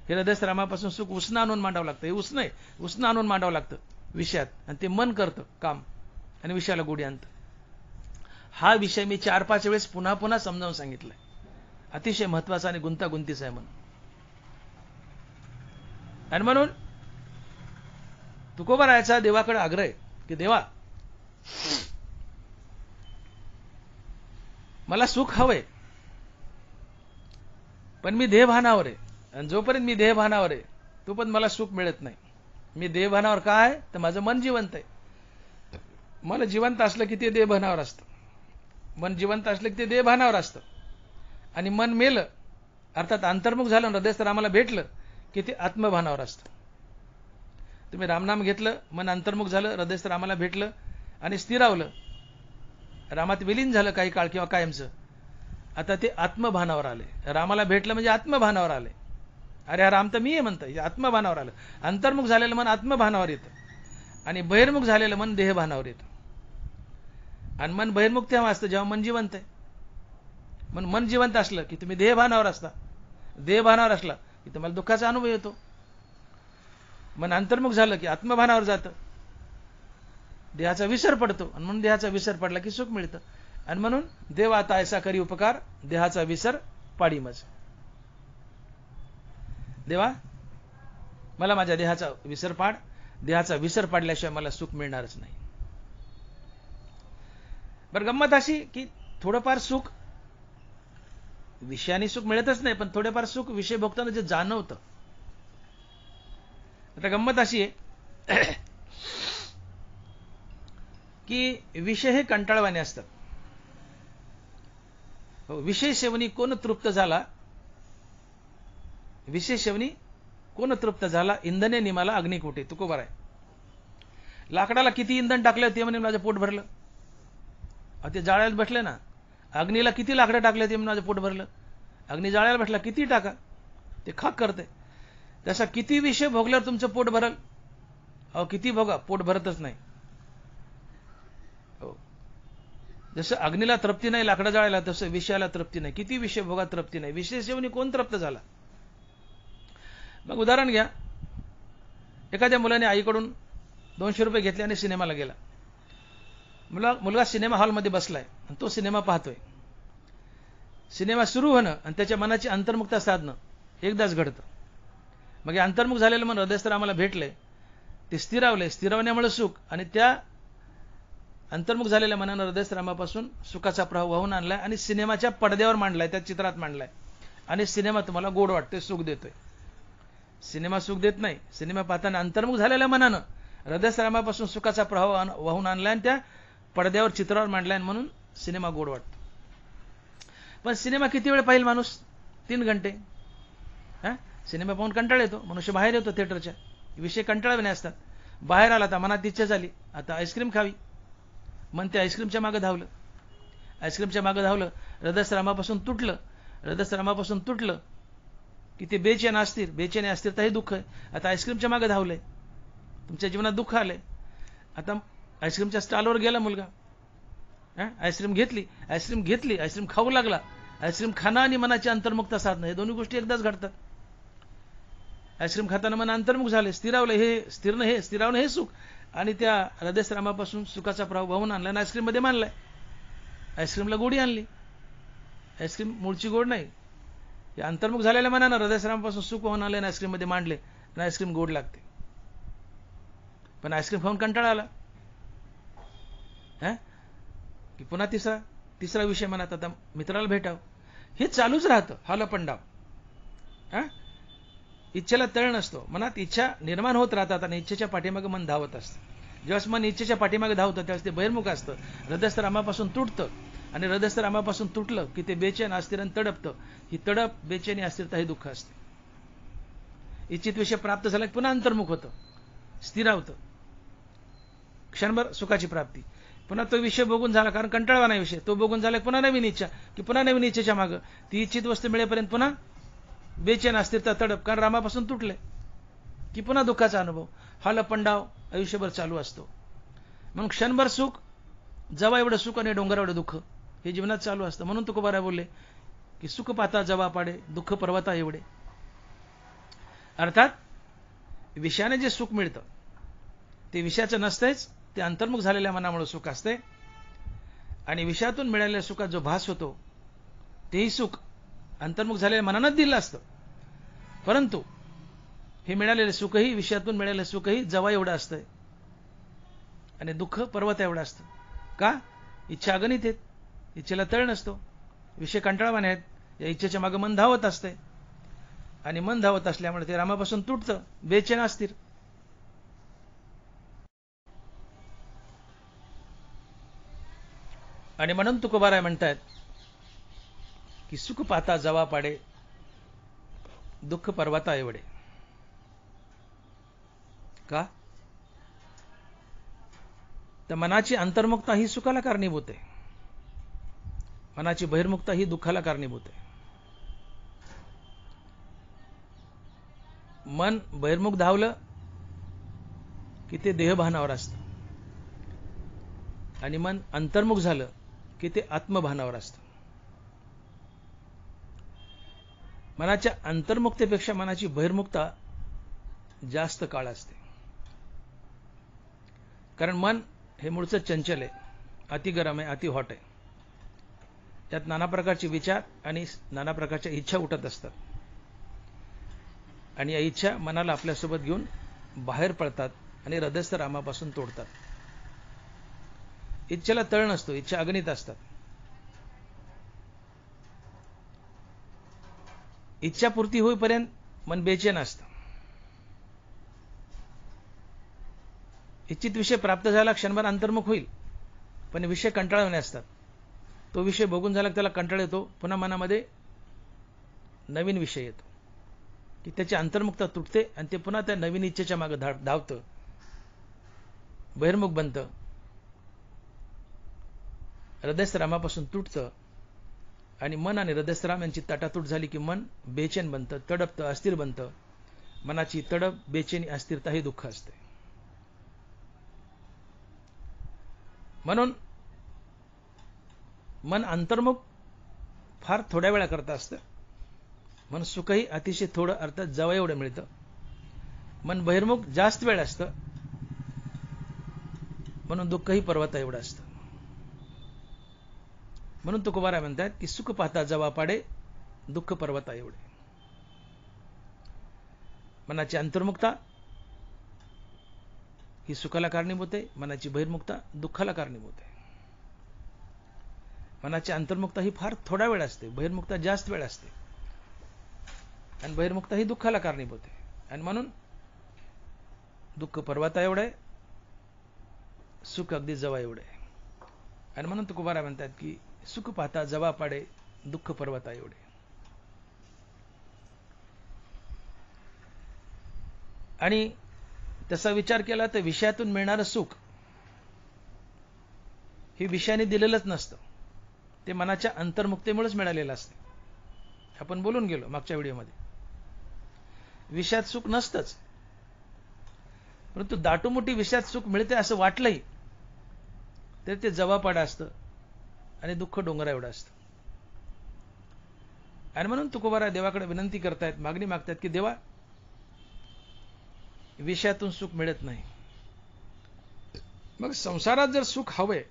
[SPEAKER 1] हे हृदयस्थ रामापासून सुख उसणं आणून मांडावं लागतं. हे उसणं आहे, उसणं आणून मांडावं लागतं विषयात. आणि ते मन करतं काम आणि विषयाला गोडी आणतं. हा विषय मी 4-5 वेळेस पुन्हा पुन्हा समजावून सांगितलाय. अतिशय महत्वाचा आणि गुंतागुंतीचा आहे म्हणून. आणि म्हणून तुकोबारायाचा देवाकडे आग्रह आहे की देवा, मला सुख हवंय, पण मी देहभानावर आहे. आणि जोपर्यंत मी देहभानावर आहे तोपर्यंत मला सुख मिळत नाही. मी देहभानावर का आहे तर माझं मन जिवंत आहे. मन जिवंत असलं की ते देहभानावर असतं. मन जिवंत असलं की ते देहभानावर असतं. आणि मन मेलं अर्थात अंतर्मुख झालं, हृदयस्थ रामाला भेटलं की ते आत्मभानावर असतं. तुम्ही रामनाम घेतलं, मन अंतर्मुख झालं, हृदयस्थ रामाला भेटलं आणि स्थिरावलं, रामात विलीन झालं काही काळ किंवा कायमचं. आता ते आत्मभानावर आले. रामाला भेटलं म्हणजे आत्मभानावर आले. अरे हा राम तर मी आहे म्हणतं, आत्मभानावर आलं. अंतर्मुख झालेलं मन आत्मभानावर येतं आणि बहिर्मुख झालेलं मन देहभानावर येतं. आणि मन बहिर्मुख तेव्हा असतं जेव्हा मन जिवंत आहे. म्हणून मन जिवंत असलं की तुम्ही देहभानावर असता, देहभानावर असला की तुम्हाला दुःखाचा अनुभव येतो. मन अंतर्मुख झालं की आत्मभानावर जातं, देहाचा विसर पडतो. आणि म्हणून देहाचा विसर पडला की सुख मिळतं. आणि म्हणून देव आता ऐसा करी उपकार, देहाचा विसर पाडी मज. देवा, मला माझ्या देहाचा विसर पाड. देहाचा विसर पाडल्याशिवाय मला सुख मिळणारच नाही. बरं, गंमत अशी की थोडंफार सुख विषयाने सुख मिळतच नाही, पण थोडेफार सुख विषय भोगताना जे जाणवतं. आता गंमत अशी आहे की विषय हे कंटाळवाणे असतात. विषय सेवनी कोण तृप्त झाला, विषय सेवनी कोण तृप्त झाला, इंधने निमाला अग्निकोटे. तुकोबार आहे. लाकडाला किती इंधन टाकलं ते म्हणे माझं पोट भरलं. ते जाळ्याला बसले ना, अग्नीला किती लाकडं टाकले ते माझं पोट भरलं. अग्नी जाळ्याला बसला, किती टाका ते खाक करते. तसा किती विषय भोगल्यावर तुमचं पोट भरल? किती भोगा, पोट भरतच नाही. जसं अग्नीला तृप्ती नाही लाकडं जाळायला, तसं विषयाला तृप्ती नाही. किती विषय भोगा तृप्ती नाही. विषय सेवनी कोण तृप्त झाला? मग उदाहरण घ्या, एखाद्या मुलाने आईकडून 200 रुपये घेतले आणि सिनेमाला गेला. मुलगा सिनेमा हॉलमध्ये बसलाय आणि तो सिनेमा पाहतोय. सिनेमा सुरू होणं आणि त्याच्या मनाची अंतर्मुखता साधणं एकदाच घडतं. मग अंतर्मुख झालेलं मन हृदयस्थ रामाला भेटले, ते स्थिरावले. स्थिरावण्यामुळे सुख. आणि त्या अंतर्मुख झालेल्या मनानं हृदयस्थ रामापासून सुखाचा प्रवाह वाहून आणलाय आणि सिनेमाच्या पडद्यावर मांडलाय, त्या चित्रात मांडलाय. आणि सिनेमा तुम्हाला गोड वाटतोय, सुख देतोय. सिनेमा सुख देत नाही. सिनेमा पाहताना अंतर्मुख झालेल्या मनानं हृदयस्थ रामापासून सुखाचा प्रवाह वाहून आणलाय आणि त्या पडद्यावर चित्रावर मांडलाय, म्हणून सिनेमा गोड वाटतो. पण सिनेमा किती वेळ पाहिल माणूस? 3 घंटे. सिनेमा पाहून कंटाळ येतो, मनुष्य बाहेर येतो थिएटरच्या. विषय कंटाळवाणे असतात. बाहेर आला तर मनात इच्छा झाली आता आईस्क्रीम खावी. मन ते आईस्क्रीमच्या मागे धावलं. आईस्क्रीमच्या मागे धावलं, हृदयस्रावापासून तुटलं. हृदयस्रावापासून तुटलं की ते बेचैन असतील. बेचैनी अस्थिरता हे दुःख आहे. आता आईस्क्रीमच्या मागे धावलंय, तुमच्या जीवनात दुःख आलंय. आता आईस्क्रीमच्या स्टॉलवर गेला मुलगा, आईस्क्रीम घेतली, आईस्क्रीम खाऊ लागला. आईस्क्रीम खाणं आणि मनाची अंतर्मुखता साधणं हे दोन्ही गोष्टी एकदाच घडतात. आईस्क्रीम खाताना मन अंतर्मुख झाले, स्थिरावलं. हे स्थिरावणं हे सुख. आणि त्या हृदयस्रावापासून सुखाचा प्रभाव वाहून आणला आणि आईस्क्रीम मध्ये मानलाय. आईस्क्रीमला गोडी आणली. आईस्क्रीम मूळची गोड नाही. हे अंतर्मुख झालेल्या मनानं हृदयस्रावापासून सुख वाहून आणले आणि आईस्क्रीम मध्ये मांडले आणि आईस्क्रीम गोड लागते. पण आईस्क्रीम खाऊन कंटाळा आला की पुन्हा तिसरा विषय मनात, आता मित्राला भेटाव. हे चालूच राहतं, हालपंडाव. इच्छेला तळ नसतो. मनात इच्छा निर्माण होत राहतात आणि इच्छेच्या पाठीमागे मन धावत असतं. जेव्हा मन इच्छेच्या पाठीमागे धावतं त्यावेळेस ते बहिर्मुख असतं. हृदयस्थरामापासून तुटतं आणि हृदयस्थरामापासून तुटलं की ते बेचैन, अस्थिर आणि तडपतं. ही तडप, बेचैनी, अस्थिरता हे दुःख असते. इच्छित विषय प्राप्त झाला की पुन्हा अंतर्मुख होतं, स्थिरावतं. क्षणभर सुखाची प्राप्ती. पुन्हा तो विषय बघून झाला, कारण कंटाळवा नाही विषय, तो बघून झाला पुन्हा नवीन इच्छा, की पुन्हा नवीन इच्छेच्या मागं ती इच्छित वस्तू मिळेपर्यंत पुन्हा बेचैन, अस्थिरता, तडप, कारण रामापासून तुटले की पुन्हा दुःखाचा अनुभव. हा लपंडाव आयुष्यभर चालू असतो. म्हणून क्षणभर सुख, जवा एवढं सुख आणि डोंगर एवढं दुःख हे जीवनात चालू असतं. म्हणून तुकोबाराय बोलले की सुख पाता जवा पाडे, दुःख पर्वता एवढे. अर्थात विषयाने जे सुख मिळतं ते विषयाचं नसतेच, ते अंतर्मुख झालेल्या मनामुळे सुख असते. आणि विषयातून मिळालेल्या सुखात जो भास होतो तेही सुख अंतर्मुख झालेल्या मनानंच दिलं असतं. परंतु हे मिळालेले सुखही, विषयातून मिळालेलं सुखही जवा एवढं असतंय आणि दुःख पर्वत एवढं असतं. का? इच्छा अगणित आहेत, इच्छेला तळ नसतो, विषय कंटाळवाणे आहेत. या इच्छेच्या मागे मन धावत असते आणि मन धावत असल्यामुळे ते रामापासून तुटतं, बेचैन, अस्थिर. आणि म्हणून तुकोबाराय म्हणतायत की सुख पाता जवा पाडे, दुःख पर्वता एवढे. का? तर मनाची अंतर्मुखता ही सुखाला कारणीभूत आहे, मनाची बहिर्मुखता ही दुःखाला कारणीभूत आहे. मन बहिर्मुख धावलं की ते देहभानावर असतं आणि मन अंतर्मुख झालं की ते आत्मभानावर असतं. मनाच्या अंतर्मुक्तेपेक्षा मनाची बहिर्मुखता जास्त काळ असते. कारण मन हे मूळचं चंचल आहे, अति गरम आहे, अति हॉट आहे. त्यात नाना प्रकारचे विचार आणि नाना प्रकारच्या इच्छा उठत असतात आणि या इच्छा मनाला आपल्यासोबत घेऊन बाहेर पडतात आणि हृदयस्थ रामापासून तोडतात. इच्छेला तळ नसतो, इच्छा अगणित असतात. इच्छापूर्ती होईपर्यंत मन बेचैन असतं. इच्छित विषय प्राप्त झाला क्षणभर अंतर्मुख होईल, पण विषय कंटाळवाणे असतात. तो विषय बघून झाला की त्याला कंटाळ येतो, पुन्हा मनामध्ये नवीन विषय येतो की त्याची अंतर्मुखता तुटते आणि ते पुन्हा त्या नवीन इच्छेच्या मागे धावतं, बहिर्मुख बनतं, हृदयस्थ रामापासून तुटतं. आणि मन आणि हृदयस्थ राम यांची तटातूट झाली की मन बेचैन बनतं, तडपतं, अस्थिर बनतं. मनाची तडप, बेचैनी, अस्थिरता हे दुःख असते. म्हणून मन अंतर्मुख फार थोड्या वेळा करता असतं. मन सुखही अतिशय थोडं, अर्थात जवळ एवढं मिळतं. मन बहिर्मुख जास्त वेळ असतं, म्हणून दुःखही पर्वता एवढं असतं. म्हणून तुकोबाराय म्हणतात की सुख पाहता जवा पाडे, दुःख पर्वता एवढे. मनाची अंतर्मुखता ही सुखाला कारणीभूत आहे, मनाची बहिर्मुखता दुःखाला कारणीभूत आहे. मनाची अंतर्मुखता ही फार थोडा वेळ असते, बहिर्मुखता जास्त वेळ असते आणि बहिर्मुखता ही दुःखाला कारणीभूत आहे. आणि म्हणून दुःख पर्वता एवढं आहे, सुख अगदी जवळ एवढं आहे. आणि म्हणून तुकोबाराय म्हणतात की सुख पाहता जवा पाडे, दुःख पर्वता एवढे. आणि तसा विचार केला तर विषयातून मिळणारं सुख हे विषयाने दिलेलंच नसतं, ते मनाच्या अंतर्मुक्तेमुळेच मिळालेलं असतं. आपण बोलून गेलो मागच्या व्हिडिओमध्ये. विषयात सुख नसतंच, परंतु दाटूमोठी विषयात सुख मिळते असं वाटलंही तर ते जवापाडा असतं आणि दुःख डोंगरा एवढं असतं. आणि म्हणून तुकोबारा देवाकडे विनंती करतायत, मागणी मागतायत की देवा, विषयातून सुख मिळत नाही. मग संसारात जर सुख हवंय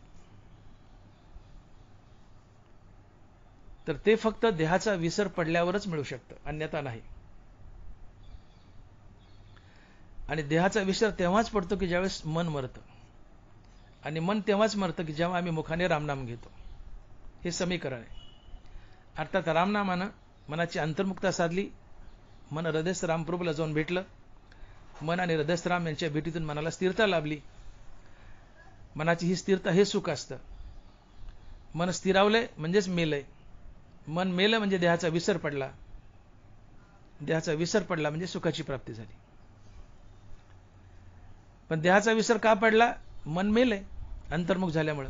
[SPEAKER 1] तर ते फक्त देहाचा विसर पडल्यावरच मिळू शकतं, अन्यथा नाही. आणि देहाचा विसर तेव्हाच पडतो की ज्यावेळेस मन मरतं, आणि मन तेव्हाच मरतं की जेव्हा आम्ही मुखाने रामनाम घेतो. हे समीकरण आहे. अर्थात रामनामानं मनाची अंतर्मुक्ता साधली, मन हृदयस्थ रामप्रभूला जाऊन भेटलं, मन आणि हृदयस्थ राम यांच्या भेटीतून मनाला स्थिरता लाभली. मनाची ही स्थिरता हे सुख असतं. मन स्थिरावलंय म्हणजेच मेलंय. मन मेलं म्हणजे देहाचा विसर पडला. देहाचा विसर पडला म्हणजे सुखाची प्राप्ती झाली. पण देहाचा विसर का पडला? मन मेलंय अंतर्मुख झाल्यामुळं.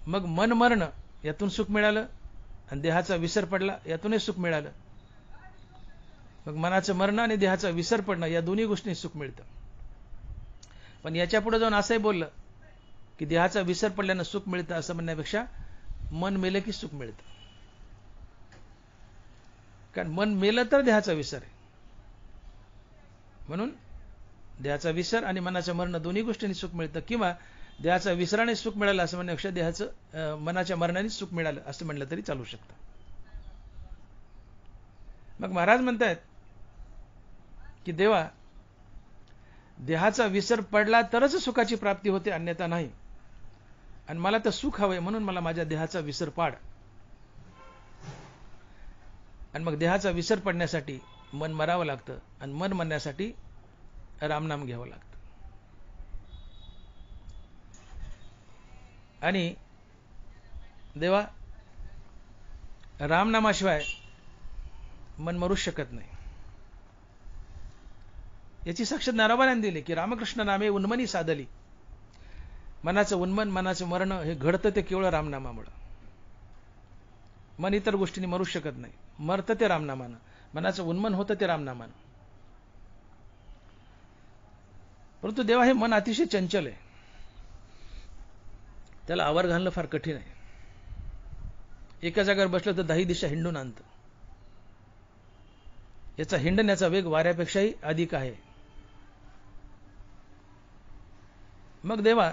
[SPEAKER 1] मग मन मरणं यातून सुख मिळालं आणि देहाचा विसर पडला यातूनही सुख मिळालं. मग मनाचं मरणं आणि देहाचा विसर पडणं या दोन्ही गोष्टी सुख मिळतं. पण याच्या पुढे जाऊन असंही बोललं की देहाचा विसर पडल्यानं सुख मिळतं, असं म्हणण्यापेक्षा मन मेलं की सुख मिळतं. कारण मन मेलं तर देहाचा विसर आहे. म्हणून देहाचा विसर आणि मनाचं मरण दोन्ही गोष्टींनी सुख मिळतं, किंवा देहाचा विसराने सुख मिळालं असं म्हणण्यापेक्षा देहाचं मनाच्या मरणाने सुख मिळालं असं म्हणलं तरी चालू शकतं. मग महाराज म्हणतायत की देवा, देहाचा विसर पडला तरच सुखाची प्राप्ती होते, अन्यथा नाही. आणि मला तर सुख हवंय, म्हणून मला माझ्या देहाचा विसर पाड. आणि मग देहाचा विसर पडण्यासाठी मन मरावं लागतं, आणि मन मरण्यासाठी रामनाम घ्यावं लागतं. आणि देवा, रामनामाशिवाय मन मरूच शकत नाही. याची साक्षात नारायणाने दिली की रामकृष्ण नामे उन्मनी साधली. मनाचं उन्मन, मनाचं मरण हे घडतं ते केवळ रामनामामुळं. मन इतर गोष्टींनी मरू शकत नाही. मरतं ते रामनामानं, मनाचं उन्मन होतं ते रामनामानं. परंतु देवा, हे मन अतिशय चंचल आहे, त्याला आवर घालणं फार कठीण आहे. एका जागेवर बसलं तर 10 दिशा हिंडून आणतं. याचा हिंडण्याचा वेग वाऱ्यापेक्षाही अधिक आहे. मग देवा,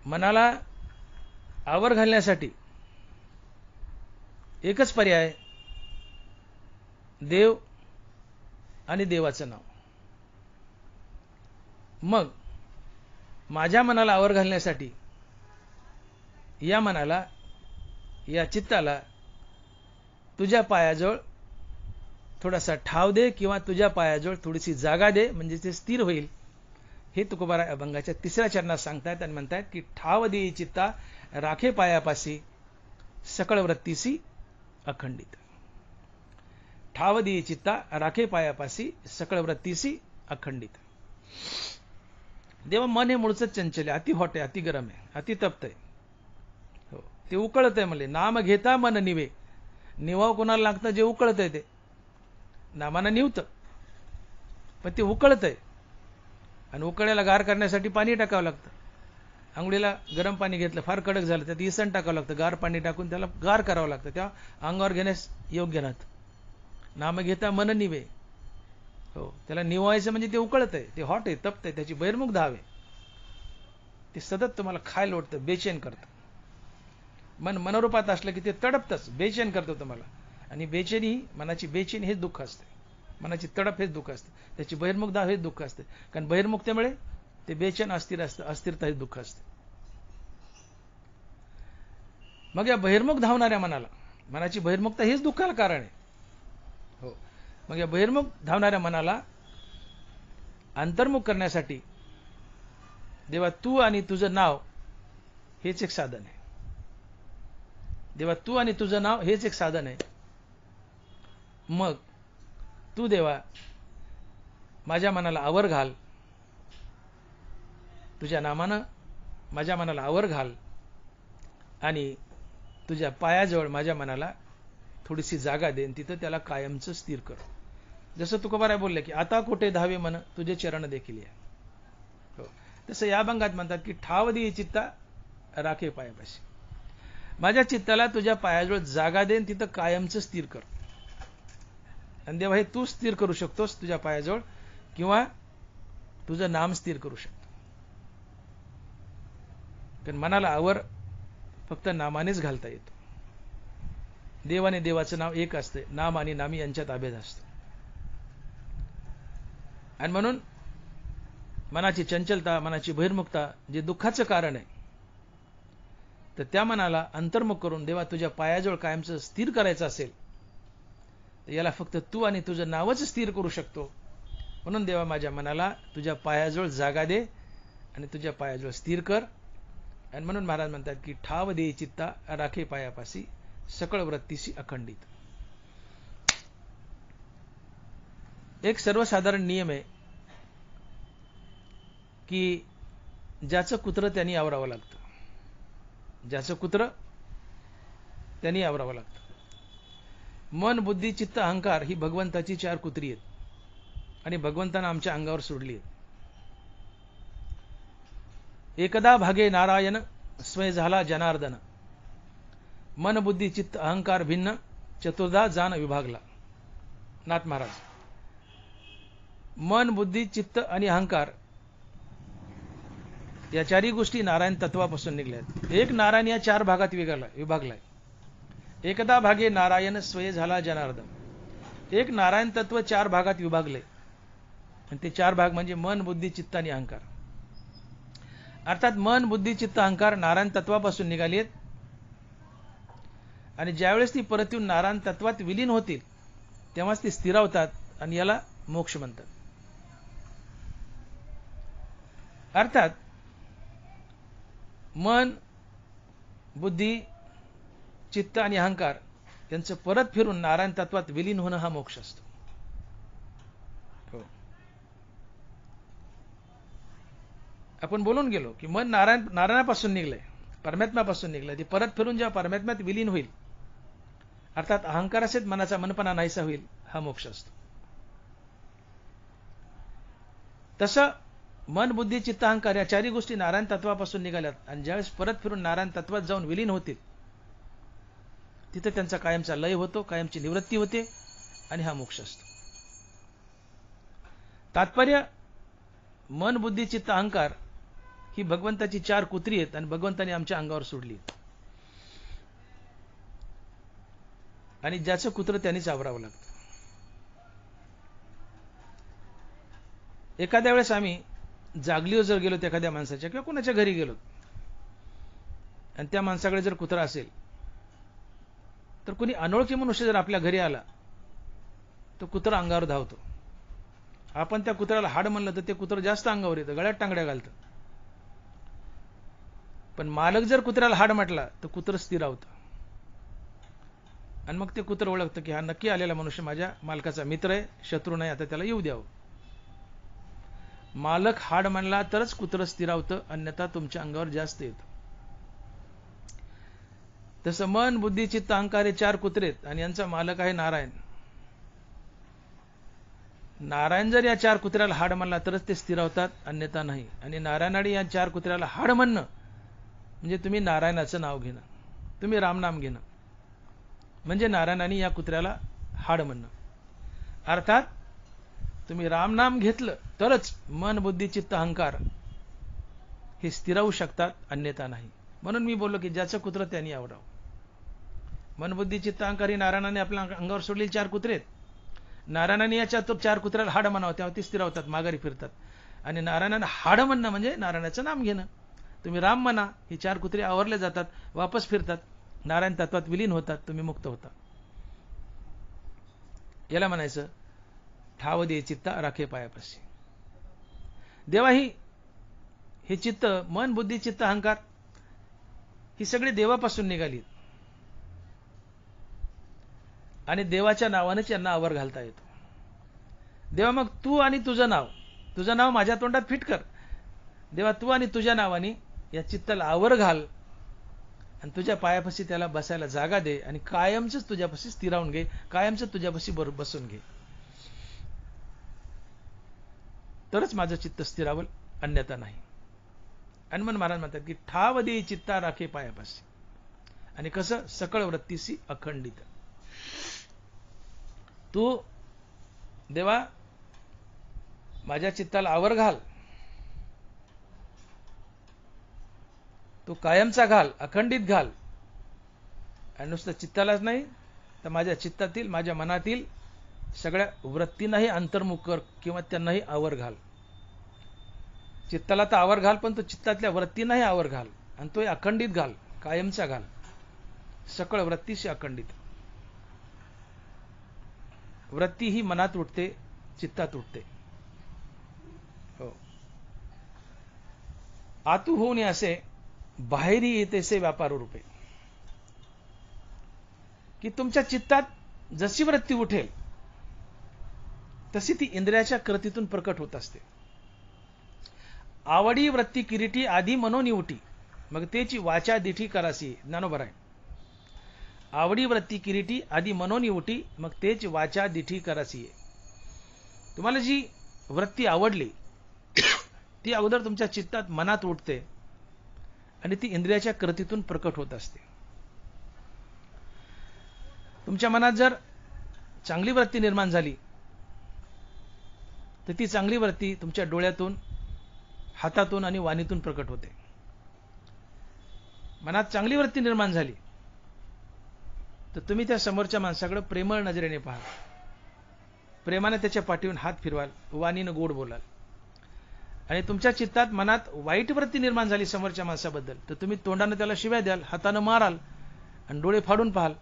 [SPEAKER 1] मनाला आवर घालण्यासाठी एकच पर्याय, देव आणि देवाचं नाव. मग माझ्या मनाला आवर घालण्यासाठी या मनाला, या चित्ताला तुझ्या पायाजवळ थोडासा ठाव दे, किंवा तुझ्या पायाजवळ थोडीशी जागा दे, म्हणजे ते स्थिर होईल. हे तुकोबारा अभंगाच्या 3ऱ्या चरणात सांगतायत आणि म्हणतायत की ठाव देई चित्ता राखे पायापासी सकळ वृत्तीसी अखंडित. ठाव देई चित्ता राखे पायापासी सकळ वृत्तीसी अखंडित. देवा, मन हे मूळच चंचल आहे, अति हॉट आहे, अति गरम आहे, अति तप्त आहे. हो, ते उकळत आहे. म्हणले नाम घेता मन निवे. निवाव कोणाला लागतं? जे उकळत आहे ते. नामानं निवतं, पण ते उकळत आहे. आणि उकळ्याला गार करण्यासाठी पाणी टाकावं लागतं. आंघोळीला गरम पाणी घेतलं, फार कडक झालं, त्यात इसण टाकावं लागतं, गार पाणी टाकून त्याला गार करावं लागतं, तेव्हा अंगावर घेण्यास योग्य राहतं. नाम घेता मन निवे. हो, त्याला निवायचं म्हणजे ते उकळत आहे, ते हॉट आहे, तप्त आहे, त्याची बहिर्मुख धाव आहे. ते सतत तुम्हाला खायला ओढतं, बेचैन करतं. मन मनोरूपात असलं की ते तडपतच, बेचैन करतं तुम्हाला. आणि बेचैनी, मनाची बेचैनी हेच दुःख असते, मनाची तडप हेच दुःख असते, त्याची बहिर्मुख धाव हेच दुःख असते. कारण बहिर्मुखतेमुळे ते बेचैन अस्थिर असतं, अस्थिरता हेच दुःख असते. मग या बहिर्मुख धावणाऱ्या मनाला, मनाची बहिर्मुखता हेच दुःखाला कारण आहे. हो, मग या बहिर्मुख धावणाऱ्या मनाला अंतर्मुख करण्यासाठी देवा, तू आणि तुझं नाव हेच एक साधन आहे. देवा, तू आणि तुझं नाव हेच एक साधन आहे. मग तू देवा माझ्या मनाला आवर घाल, तुझ्या नामानं माझ्या मनाला आवर घाल आणि तुझ्या पायाजवळ माझ्या मनाला थोडीशी जागा दे, तिथं त्याला कायमचं स्थिर कर. जसं तुकोबाराय बोलले की आता कुठे धावे मन तुझे चरण देखील या. हो, तसं या अभंगात म्हणतात की ठाव दे चित्ता राखे पायापाशी. माझ्या चित्ताला तुझ्या पायाजवळ जागा दे, तिथं कायमचं स्थिर कर. आणि देवा हे तू स्थिर करू शकतोस तुझ्या पायाजवळ, किंवा तुझं नाम स्थिर करू शकतो. कारण मनाला आवर फक्त नामानेच घालता येतो. देव आणि देवाचं नाव एक असते, नाम आणि नामी यांच्यात अभेद असतो. आणि म्हणून मनाची चंचलता, मनाची बहिर्मुखता जे दुःखाचं कारण आहे, तर त्या मनाला अंतर्मुख करून देवा तुझ्या पायाजवळ कायमचं स्थिर करायचं असेल तर याला फक्त तू आणि तुझं नावच स्थिर करू शकतो. म्हणून देवा माझ्या मनाला तुझ्या पायाजवळ जागा दे आणि तुझ्या पायाजवळ स्थिर कर. आणि म्हणून महाराज म्हणतात की ठाव दे चित्ता राखे पायापाशी सकळ वृत्तीशी अखंडित. एक सर्वसाधारण नियम आहे की ज्याचं कुत्रं त्यांनी आवरावं लागतं. ज्याचं कुत्रं त्यांनी आवरावं लागतं. मन, बुद्धी, चित्त, अहंकार ही भगवंताची 4 कुत्री आहेत आणि भगवंतानं आमच्या अंगावर सोडली आहेत. एकदा भागे नारायण स्वय झाला जनार्दन, मन, बुद्धी, चित्त, अहंकार भिन्न, चतुर्धा जान विभागला. नाथ महाराज, मन, बुद्धी, चित्त आणि अहंकार या 4ही गोष्टी नारायण तत्वापासून निघल्यात. एक नारायण या 4 भागात विभागलाय. एकदा भागे नारायण स्वय झाला जनार्दन. एक नारायण तत्व 4 भागात विभागले आणि ते 4 भाग म्हणजे मन, बुद्धी, चित्त आणि अहंकार. अर्थात मन, बुद्धी, चित्त, अहंकार नारायण तत्वापासून निघालीत आणि ज्यावेळेस ती परत येऊन नारायण तत्वात विलीन होतील तेव्हाच ती स्थिरावतात आणि याला मोक्ष म्हणतात. अर्थात मन, बुद्धी, चित्त आणि अहंकार यांचं परत फिरून नारायण तत्वात विलीन होणं हा मोक्ष असतो. हो, आपण बोलून गेलो की मन नारायणापासून निघलंय, परमात्म्यापासून निघलंय. ते परत फिरून जेव्हा परमात्म्यात विलीन होईल, अर्थात अहंकार असेल मनाचा मनपणा नाहीसा होईल, हा मोक्ष असतो. तसं मन, बुद्धी, चित्त, अहंकार या 4ही गोष्टी नारायण तत्वापासून निघाल्यात आणि ज्यावेळेस परत फिरून नारायण तत्वात जाऊन विलीन होतील तिथे त्यांचा कायमचा लय होतो, कायमची निवृत्ती होते आणि हा मोक्ष असतो. तात्पर्य, मन, बुद्धी, चित्त, अहंकार ही भगवंताची 4 कुत्री आहेत आणि भगवंताने आमच्या अंगावर सोडली आहेत. आणि ज्याचं कुत्र त्यांनीच आवरावं लागतं. एखाद्या वेळेस आम्ही जागलीवर जर गेलो एखाद्या माणसाच्या किंवा कोणाच्या घरी गेलो आणि त्या माणसाकडे जर कुत्रा असेल तर कोणी अनोळखी मनुष्य जर आपल्या घरी आला तर कुत्रा अंगावर धावतो. आपण त्या कुत्र्याला हाड म्हणलं तर ते कुत्रं जास्त अंगावर येतं, गळ्यात टांगड्या घालतं. पण मालक जर कुत्र्याला हाड म्हटला तर कुत्रं स्थिरावतं आणि मग ते कुत्रं ओळखतं की हा नक्की आलेला मनुष्य माझ्या मालकाचा मित्र आहे, शत्रू नाही, आता त्याला येऊ द्यावं. मालक हाड म्हणला तरच कुत्रं स्थिरावतं, अन्यथा तुमच्या अंगावर जास्त येतं. तसं मन, बुद्धी, चित्त, अहंकार हे 4 कुत्रे आहेत आणि यांचा मालक आहे नारायण. नारायण जर या 4 कुत्र्याला हाड म्हणला तरच ते स्थिरावतात, अन्यथा नाही. आणि नारायणाने या 4 कुत्र्याला हाड म्हणणं म्हणजे तुम्ही नारायणाचं नाव घेणं, तुम्ही रामनाम घेणं, म्हणजे नारायणाने या कुत्र्याला हाड म्हणणं. अर्थात तुम्ही रामनाम घेतलं तरच मन, बुद्धी, चित्त, अहंकार हे स्थिरावू शकतात, अन्यथा नाही. म्हणून मी बोललो की ज्याचं कुत्रं त्यांनी आवरावं. मन, बुद्धी, चित्त, अहंकार ही नारायणाने आपल्या अंगावर सोडलेली 4 कुत्रे आहेत. नारायणाने या 4 कुत्र्याला हाड म्हणावं तेव्हा ती स्थिरावतात, माघारी फिरतात. आणि नारायणाने हाड म्हणणं म्हणजे नारायणाचं नाम घेणं. तुम्ही राम म्हणा, ही 4 कुत्रे आवरले जातात, वापस फिरतात, नारायण तत्वात विलीन होतात, तुम्ही मुक्त होता. याला म्हणायचं ठाव दे चित्ता राखे पायापाशी. देवा हे चित्त, मन, बुद्धी, चित्त, अहंकार ही सगळी देवापासून निघाली आणि देवाच्या नावानेच यांना आवर घालता येतो. देवा मग तू आणि तुझं नाव माझ्या तोंडात फिट कर. देवा तू आणि तुझ्या नावाने या चित्ताला आवर घाल आणि तुझ्या पायापाशी त्याला बसायला जागा दे आणि कायमच तुझ्यापाशी स्थिरावून घे, कायमच तुझ्यापाशी बसून घे. तरच माझं चित्त स्थिरावल, अन्यथा नाही. हनुमान महाराज म्हणतात की ठाव दे चित्ता राखे पायापाशी. आणि कसं? सकळ वृत्तीसी अखंडित. तू देवा माझ्या चित्ताला आवर घाल, तू कायमचा घाल, अखंडित घाल. आणि नुसतं चित्तालाच नाही तर माझ्या चित्तातील, माझ्या मनातील सगळ्या वृत्तींनाही अंतर्मुख कर किंवा त्यांनाही आवर घाल. चित्ताला तर आवर घाल, पण तो चित्तातल्या वृत्तींनाही आवर घाल आणि तो अखंडित घाल, कायमचा घाल. सकळ वृत्तीशी अखंडित. वृत्ती ही मनात उठते, चित्तात उठते. हो. आतू होऊन असे बाहेरी येतेसे व्यापार रूपे. की तुमच्या चित्तात जशी वृत्ती उठेल तशी ती इंद्रियाच्या कृतीतून प्रकट होत असते. आवडी वृत्ती किरीटी आधी मनोनी उठी, मग तेची वाचा दिठी करासी. ज्ञानोबर आहे. आवडी वृत्ती किरीटी आधी मनोनी उठी, मग तेची वाचा दिठी करासी. तुम्हाला जी वृत्ती आवडली ती अगोदर तुमच्या चित्तात, मनात उठते आणि ती इंद्रियाच्या कृतीतून प्रकट होत असते. तुमच्या मनात जर चांगली वृत्ती निर्माण झाली तर ती चांगली वृत्ती तुमच्या डोळ्यातून, हातातून आणि वाणीतून प्रकट होते. मनात चांगली वृत्ती निर्माण झाली तर तुम्ही त्या समोरच्या माणसाकडे प्रेमळ नजरेने पाहाल, प्रेमाने त्याच्या पाठीवरून हात फिरवाल, वाणीनं गोड बोलाल. आणि तुमच्या चित्तात, मनात वाईट वृत्ती निर्माण झाली समोरच्या माणसाबद्दल तर तुम्ही तोंडाने त्याला शिव्या द्याल, हाताने माराल आणि डोळे फाडून पाहाल.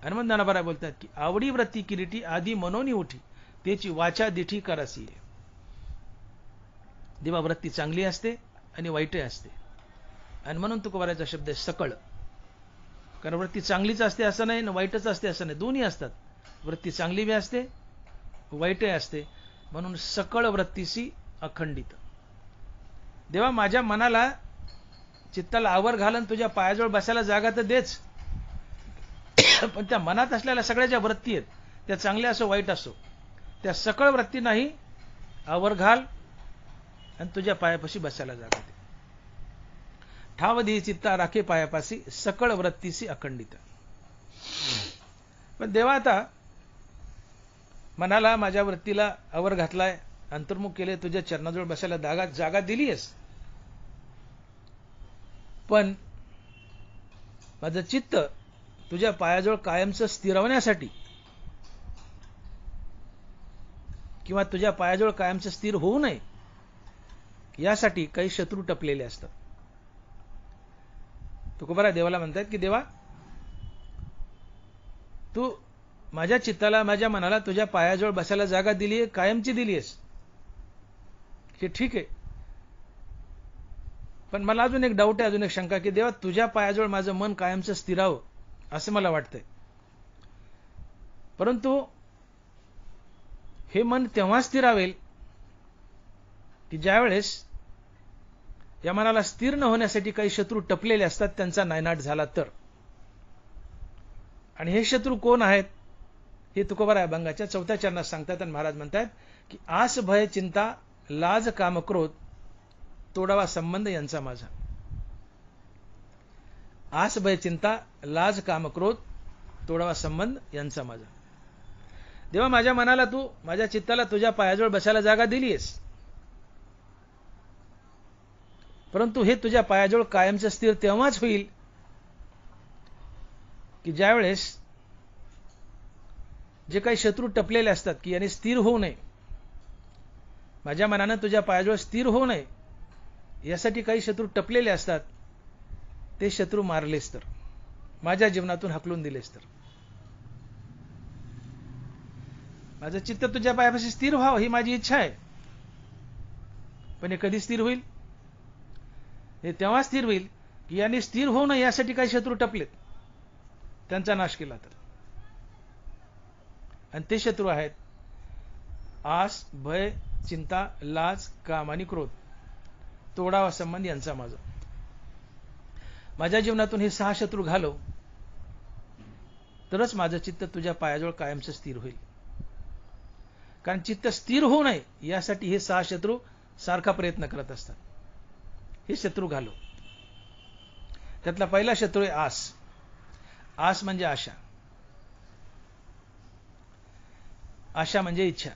[SPEAKER 1] हनुमान ज्ञानोबा बोलतात की आवडी वृत्ती किरीटी आधी मनोनी उठी, त्याची वाचा दिठी करासी. देवा वृत्ती चांगली असते आणि वाईटही असते. आणि म्हणून तुकोबाराचा शब्द आहे सकळ. कारण वृत्ती चांगलीच असते असं नाही, वाईटच असते असं नाही, दोन्ही असतात. वृत्ती चांगली बी असते, वाईटही असते. म्हणून सकळ वृत्तीशी अखंडित. देवा माझ्या मनाला, चित्ताला आवर घालन, तुझ्या पायाजवळ बसायला जागा तर देच. पण त्या मनात असलेल्या सगळ्या ज्या वृत्ती आहेत त्या चांगल्या असो वाईट असो, त्या सकळ वृत्ती नाही आवर घाल आणि तुझ्या पायापाशी बसायला जागा दे. ठाव दे चित्ता राखे पायापाशी, सकळ वृत्तीशी अखंडित. पण देवा आता मनाला, माझ्या वृत्तीला आवर घातलाय, अंतर्मुख केले, तुझ्या चरणाजवळ बसायला जागा दिलीयस. पण माझं चित्त तुझ्या पायाजवळ कायमचं स्थिरवण्यासाठी किंवा तुझ्या पायाजवळ कायमचं स्थिर होऊ नये यासाठी काही शत्रू टपलेले असतात. तुकोबारा देवाला म्हणतात की देवा तू माझ्या चित्ताला, माझ्या मनाला तुझ्या पायाजवळ बसायला जागा दिलीये, कायमची दिलीयस, हे ठीक आहे. पण मला अजून एक डाऊट आहे, अजून एक शंका, की देवा तुझ्या पायाजवळ माझं मन कायमचं स्थिरावं असं मला वाटतंय. परंतु हे मन तेव्हा स्थिरावेल की ज्यावेळेस या मनाला स्थिर न होण्यासाठी काही शत्रू टपलेले असतात, त्यांचा नायनाट झाला तर. आणि हे शत्रू कोण आहेत हे तुकोबारा अभंगाच्या 4थ्या चरणात सांगतात. आणि महाराज म्हणतात की आस भय चिंता लाज काम क्रोध तोडावा संबंध यांचा माझा. आस भय चिंता लाज काम क्रोध तोडावा संबंध यांचा माझा. देवा माझ्या मनाला तू, माझ्या चित्ताला तुझ्या पायाजवळ बसायला जागा दिलीयस, परंतु हे तुझ्या पायाजवळ कायमचं स्थिर तेव्हाच होईल की ज्यावेळेस जे काही शत्रू टपलेले असतात की याने स्थिर होऊ नये, माझ्या मनानं तुझ्या पायाजवळ स्थिर होऊ नये यासाठी काही शत्रू टपलेले असतात, ते शत्रू मारलेस तर, माझ्या जीवनातून हकलून दिलेस तर. माझं चित्त तुझ्या पायापाशी स्थिर व्हावं ही माझी इच्छा आहे. पण हे कधी स्थिर होईल? हे तेव्हा स्थिर होईल की यांनी स्थिर होऊ नये यासाठी काही शत्रू टपलेत, त्यांचा नाश केला तर. आणि ते शत्रू आहेत आस, भय, चिंता, लाज, काम आणि क्रोध, तोडावा संबंध यांचा माझा. माझ्या जीवनातून हे 6 शत्रू घालव, तरच माझं चित्त तुझ्या पायाजवळ कायमचं स्थिर होईल. कारण चित्त स्थिर होऊ नये यासाठी हे 6 शत्रू सारखा प्रयत्न करत असतात. हे शत्रू घालव. त्यातला पहिला शत्रू आहे आस. आस म्हणजे आशा. आशा म्हणजे इच्छा.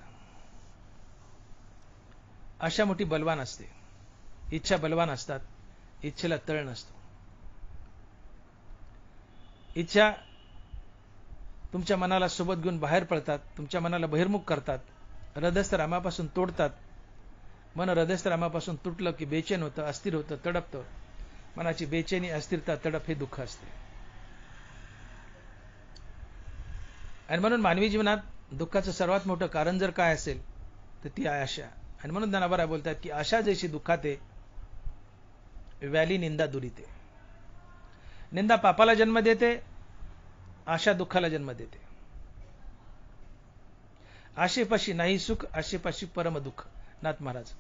[SPEAKER 1] आशा मोठी बलवान असते. इच्छा बलवान असतात. इच्छेला तळ नसतो. इच्छा तुमच्या मनाला सोबत घेऊन बाहेर पडतात. तुमच्या मनाला बहिर्मुख करतात. हृदयस्थ रामापासून तोडतात. मन हृदयस्थ रामापासून तुटलं की बेचैन होतं, अस्थिर होतं, तडपतं. मनाची बेचैनी, अस्थिरता, तडप हे दुःख असते. आणि म्हणून मानवी जीवनात दुःखाचं सर्वात मोठं कारण जर काय असेल तर ती आहे आशा. आणि म्हणून ज्ञानोबा बोलतात की आशा जैसी दुःखाते, व्याली निंदा दुरीते. निंदा पापाला जन्म देते, आशा दुःखाला जन्म देते. आशेपाशी नाही सुख, आशेपाशी परम दुःख. नाथ महाराज.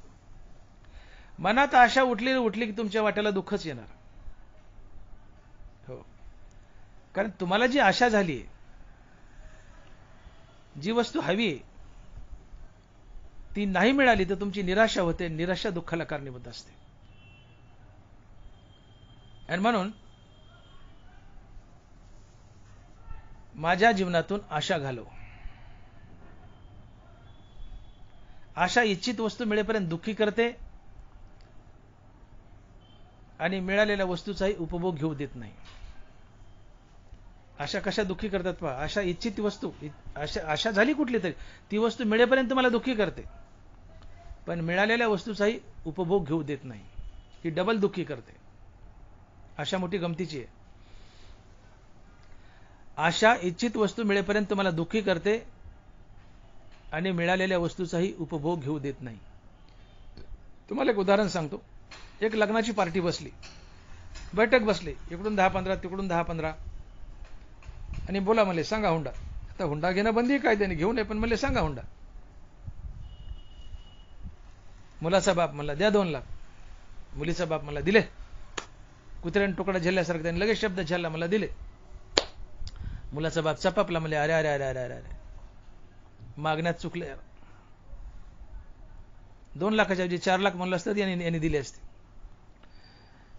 [SPEAKER 1] मनात आशा उठली की तुमच्या वाट्याला दुःखच येणार. हो. कारण तुम्हाला जी आशा झाली, जी वस्तू हवी ती नाही मिळाली तर तुमची निराशा होते. निराशा दुःखाला कारणीभूत असते. आणि म्हणून माझ्या जीवनातून आशा घालव. आशा इच्छित वस्तू मिळेपर्यंत दुःखी करते आणि मिळालेल्या वस्तूचाही उपभोग घेऊ देत नाही. आशा कशा दुःखी करतात पहा. आशा इच्छित वस्तू, आशा झाली कुठली तरी, ती वस्तू मिळेपर्यंत मला दुःखी करते, पण मिळालेल्या वस्तूचाही उपभोग घेऊ देत नाही. ही डबल दुःखी करते. आशा मोठी गमतीची आहे. आशा इच्छित वस्तू मिळेपर्यंत मला दुःखी करते आणि मिळालेल्या वस्तूचाही उपभोग घेऊ देत नाही. तुम्हाला एक उदाहरण सांगतो. एक लग्नाची पार्टी बसली, बैठक बसली, इकडून 10-15, तिकडून 10-15, आणि बोला म्हणले सांगा हुंडा. आता हुंडा घेणं बंदी आहे कायद्याने, घेऊ नये, पण म्हणले सांगा हुंडा. मुलाचा बाप म्हणला द्या 2 लाख. मुलीचा बाप म्हणला दिले. कुत्र्याने तुकडा झेलल्यासारखं त्याने लगेच शब्द झेलला, मला दिले. मुलाचा बाप चपापला, म्हणले अरे अरे अरे अरे अरे अरे, मागण्यात चुकले. 2 लाखाच्या ऐवजी 4 लाख म्हणलं असतं यांनी दिले असते.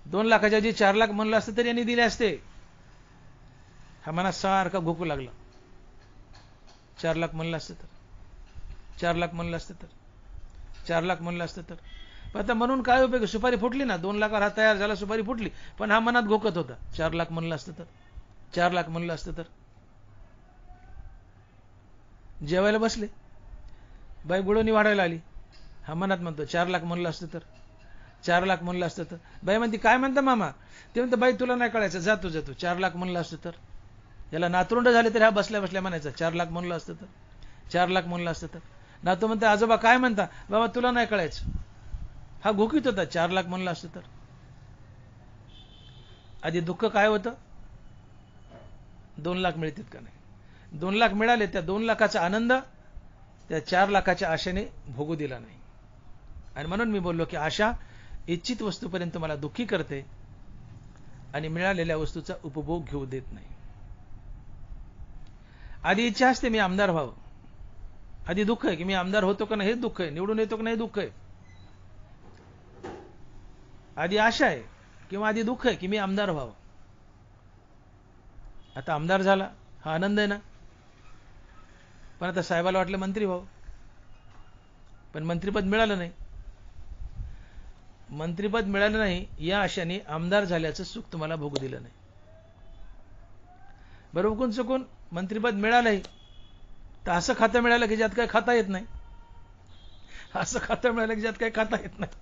[SPEAKER 1] 2 लाखाच्या ऐवजी 4 लाख म्हणलं असतं तरी यांनी दिले असते. हा मनात सारखा घोकू लागला. 4 लाख म्हणलं असतं तर, 4 लाख म्हणलं असतं तर, 4 लाख म्हणलं असतं तर. पण आता म्हणून काय उपयोग? सुपारी फुटली ना. 2 लाखावर हा तयार झाला, सुपारी फुटली, पण हा मनात घोकत होता 4 लाख म्हणलं असतं तर, 4 लाख म्हणलं असतं तर. जेवायला बसले, बाई गुळवणी वाढायला आली, हा मनात म्हणतो 4 लाख म्हणलं असतं तर, 4 लाख म्हणलं असतं तर. बाई म्हणते काय म्हणता मामा? ते म्हणतं बाई तुला नाही कळायचं, जातो 4 लाख म्हणलं असतं तर. याला नातरुंड झाले तरी हा बसल्या बसल्या म्हणायचा 4 लाख म्हणलं असतं तर, 4 लाख म्हणलं असतं तर. नातू म्हणते आजोबा काय म्हणता? बाबा तुला नाही कळायचं. हा घोकीत होता 4 लाख म्हणलं असतं तर. आधी दुःख काय होतं? 2 लाख मिळतील का नाही. 2 लाख मिळाले, त्या 2 लाखाचा आनंद त्या 4 लाखाच्या आशेने भोगू दिला नाही. आणि म्हणून मी बोललो की आशा इच्छित वस्तूपर्यंत मला दुःखी करते आणि मिळालेल्या वस्तूचा उपभोग घेऊ देत नाही. आधी इच्छा असते मी आमदार व्हावं, आधी दुःख आहे की मी आमदार होतो का नाही हे दुःख आहे, निवडून येतो का नाही दुःख आहे. आधी आशा आहे किंवा आधी दुःख आहे की मी आमदार व्हावं. आता आमदार झाला, हा आनंद आहे ना. पण आता साहेबाला वाटलं मंत्री व्हावं, पण मंत्रीपद मिळालं नाही. मंत्रीपद मिळालं नाही या आशाने आमदार झाल्याचं सुख तुम्हाला भोगू दिलं नाही. बरोबर चुकून मंत्रीपद मिळालंय तर असं खातं मिळालं की ज्यात काही खाता येत नाही, असं खातं मिळालं की ज्यात काही खाता येत नाही.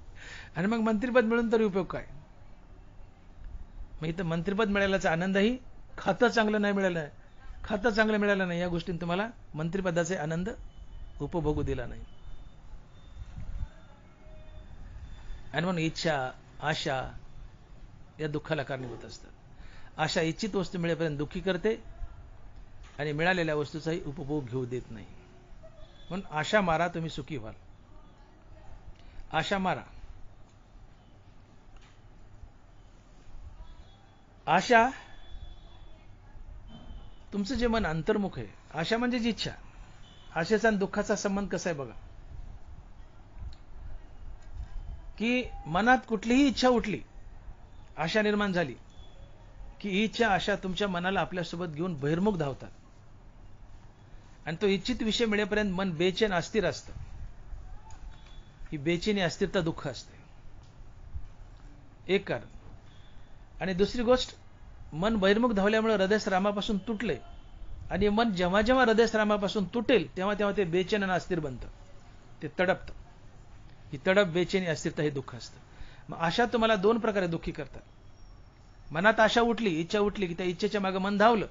[SPEAKER 1] आणि मग मंत्रीपद मिळून तरी उपयोग काय? मग इथं मंत्रीपद मिळाल्याचा आनंदही खातं चांगलं नाही मिळालं आहे, खातं चांगलं मिळालं नाही, या गोष्टीने तुम्हाला मंत्रिपदाचे आनंद उपभोगू दिला नाही. आणि म्हणून इच्छा, आशा या दुःखाला कारणीभूत असतात. आशा इच्छित वस्तू मिळेपर्यंत दुःखी करते आणि मिळालेल्या वस्तूचाही उपभोग घेऊ देत नाही. म्हणून आशा मारा, तुम्ही सुखी व्हाल. आशा मारा. आशा, तुमचं जे मन अंतर्मुख आहे, आशा म्हणजे जी इच्छा. आशेचा आणि दुःखाचा संबंध कसा आहे बघा, की मनात कुठलीही इच्छा उठली, आशा निर्माण झाली, की ही इच्छा आशा तुमच्या मनाला आपल्यासोबत घेऊन बहिर्मुख धावतात. आणि तो इच्छित विषय मिळेपर्यंत मन बेचैन अस्थिर असतं. ही बेचैनी, अस्थिरता दुःख असते, एक कारण. आणि दुसरी गोष्ट, मन बहिर्मुख धावल्यामुळे हृदयस्रामापासून तुटले. आणि मन जेव्हा जेव्हा हृदयस्रामापासून तुटेल तेव्हा तेव्हा ते बेचैन आणि अस्थिर बनतं, ते तडपतं. ही तडप, बेचैनी, अस्थिरता हे दुःख असतं. मग आशा तुम्हाला दोन प्रकारे दुःखी करतात. मनात आशा उठली, इच्छा उठली, की त्या इच्छेच्या मागे मन धावलं.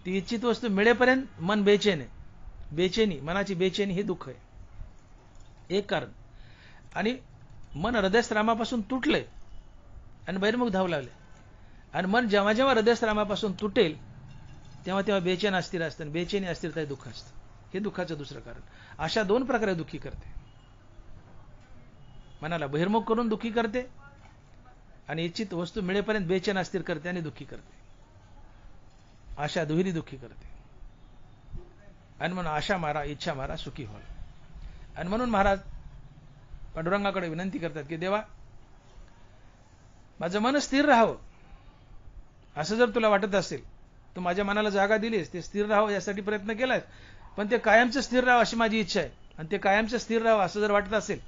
[SPEAKER 1] ती इच्छित वस्तू मिळेपर्यंत मन बेचैन आहे. बेचैनी, मनाची बेचैनी हे दुःख आहे, एक कारण. आणि मन हृदयस्रामापासून तुटले आणि बहिर्मुख धावू लागले. आणि मन जेव्हा जेव्हा हृदयस्रामापासून तुटेल तेव्हा तेव्हा बेचैन अस्थिर असतं. आणि बेचैनी, अस्थिरता हे दुःख असतं. हे दुःखाचं दुसरं कारण. आशा दोन प्रकारे दुःखी करते. मनाला बहिर्मुख करून दुःखी करते आणि इच्छित वस्तू मिळेपर्यंत बेचैन अस्थिर करते आणि दुःखी करते. आशा दुहेरी दुःखी करते. आणि म्हणून आशा मारा, इच्छा मारा, सुखी व्हाल. आणि म्हणून महाराज पांडुरंगाकडे विनंती करतात की देवा, माझं मन स्थिर राहावं. असं जर तुला वाटत असेल, तू माझ्या मनाला जागा दिलीस, ते स्थिर राहावं यासाठी प्रयत्न केलाय, पण ते कायमचं स्थिर राहावं अशी माझी इच्छा आहे. आणि ते कायमचं स्थिर राहावं असं जर वाटत असेल,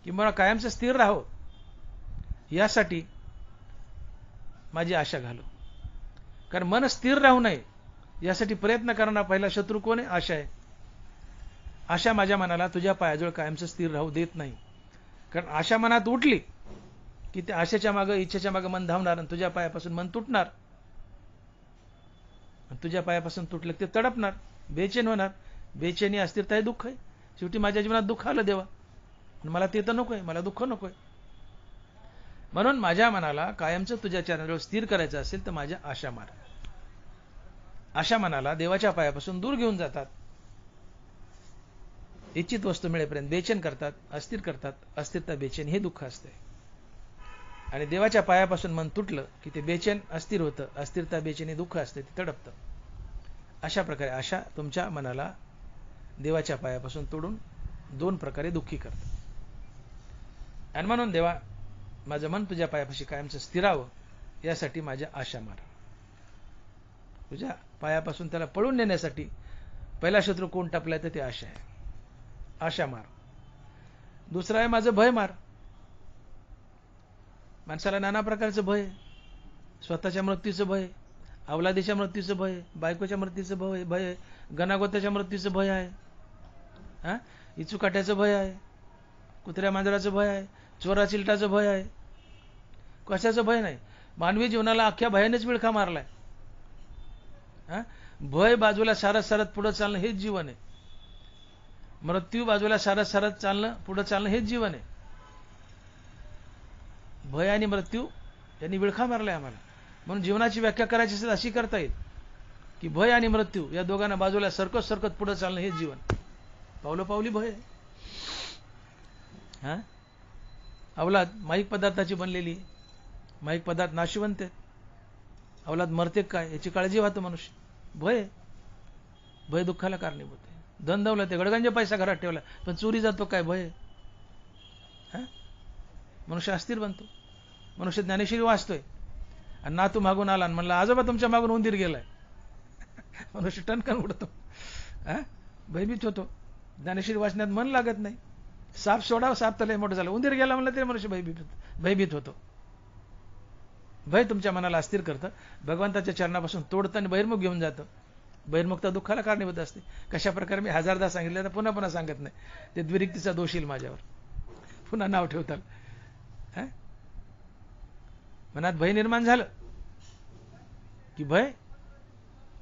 [SPEAKER 1] की मला कायमचं स्थिर राहावं यासाठी माझी आशा घालव. कारण मन स्थिर राहू नये यासाठी प्रयत्न करणारा पहिला शत्रू कोण आहे? आशा आहे. आशा माझ्या मनाला तुझ्या पायाजवळ कायमचं स्थिर राहू देत नाही. कारण आशा मनात उठली की त्या आशेच्या मागे, इच्छेच्या मागे मन धावणार आणि तुझ्या पायापासून मन तुटणार. तुझ्या पायापासून तुटलं ते तडपणार, बेचैन होणार. बेचैनी, अस्थिरता हे दुःख आहे. शेवटी माझ्या जीवनात दुःख आलं देवा, मला ते तर नकोय, मला दुःख नकोय. म्हणून माझ्या मनाला कायमचं तुझ्या चरणाजवळ स्थिर करायचं असेल तर माझ्या आशा मार. आशा मनाला देवाच्या पायापासून दूर घेऊन जातात, इच्छित वस्तू मिळेपर्यंत बेचैन करतात, अस्थिर करतात. अस्थिरता, बेचैन हे दुःख असते. आणि देवाच्या पायापासून मन तुटलं की ते बेचैन, अस्थिर होतं. अस्थिरता, बेचैनी दुःख असते, ते तडपतं. अशा प्रकारे आशा तुमच्या मनाला देवाच्या पायापासून तोडून दोन प्रकारे दुःखी करतात. आणि म्हणून देवा, माझं मन तुझ्या पायापाशी कायमचं स्थिरावं यासाठी माझ्या आशा मार. तुझ्या पायापासून त्याला पळून नेण्यासाठी पहिला शत्रू कोण टपलाय तर ते आशा आहे. आशा मार. दुसरा आहे माझं भय मार. माणसाला नाना प्रकारचं भय, स्वतःच्या मृत्यूचं भय, अवलादीच्या मृत्यूचं भय, बायकोच्या मृत्यूचं भय, गणागोत्याच्या मृत्यूचं भय आहे, इचुकाट्याचं भय आहे, कुत्र्या मांजराचं भय आहे, चोरा चिलटाचं भय आहे. कशाचं भय नाही. मानवी जीवनाला अख्ख्या भयानेच विळखा मारलाय. भय बाजूला सारत सारत पुढे चालणं हेच जीवन आहे. मृत्यू बाजूला सारत सारत चालणं, पुढे चालणं हेच जीवन आहे. भय आणि मृत्यू यांनी विळखा मारलाय आम्हाला. म्हणून जीवनाची व्याख्या करायची असेल अशी करता येईल की भय आणि मृत्यू या दोघांना बाजूला सरकत सरकत पुढे चालणं हेच जीवन. पावलं पावली भय. अवलाद माईक पदार्थाची बनलेली, माईक पदार्थ नाशिवंत आहेत. अवलाद मरते काय याची काळजी वाहतो मनुष्य. भय, भय दुःखाला कारणीभूत आहे. धन दौलत, गडगंज पैसा घरात ठेवला पण चोरी जातो काय? भय. मनुष्य अस्थिर बनतो. मनुष्य ज्ञानेश्वरी वाचतोय आणि नातू मागून आला आणि म्हणला आजोबा तुमच्या मागून उंदीर गेलाय. मनुष्य टणकन उडतो, भयभीत होतो. ज्ञानेश्वरी वाचण्यात मन लागत नाही. साप सोडा, साप तर लय मोठं झालं. उंदीर गेला म्हणलं तरी मनुष्य भयभीत होतो. भय तुमच्या मनाला अस्थिर करतं, भगवंताच्या चरणापासून तोडतं आणि बहिर्मुख घेऊन जातं. बहिर्मुखता दुःखाला कारणीभूत असते. कशा प्रकारे मी हजारदा सांगितलं तर पुन्हा पुन्हा सांगत नाही. ते द्विरिक्तीचा दोष येईल माझ्यावर, पुन्हा नाव ठेवताल. मनात भय निर्माण झालं की भय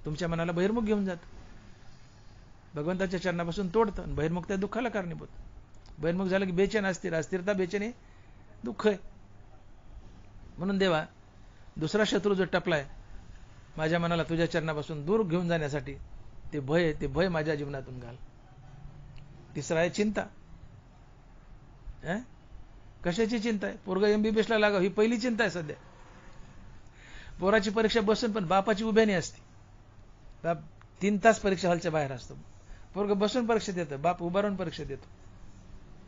[SPEAKER 1] तुमच्या मनाला बहिर्मुख घेऊन जातं, भगवंताच्या चरणापासून तोडतं आणि बहिर्मुखता दुःखाला कारणीभूत. बहिर्मुख झालं की बेचैन, अस्थिर. अस्थिरता, बेचैनी दुःख आहे. म्हणून देवा, दुसरा शत्रू जो टपलाय माझ्या मनाला तुझ्या चरणापासून दूर घेऊन जाण्यासाठी, ते भय माझ्या जीवनातून घाल. तिसरा आहे चिंता. कशाची चिंता आहे? पोरगा MBBS ला लागावं ही पहिली चिंता आहे सध्या. पोराची परीक्षा बसून पण बापाची उभ्याने असते. बाप 3 तास परीक्षा हॉलच्या बाहेर असतो. पोरगा बसून परीक्षा देतो, बाप उभा राहून परीक्षा देतो.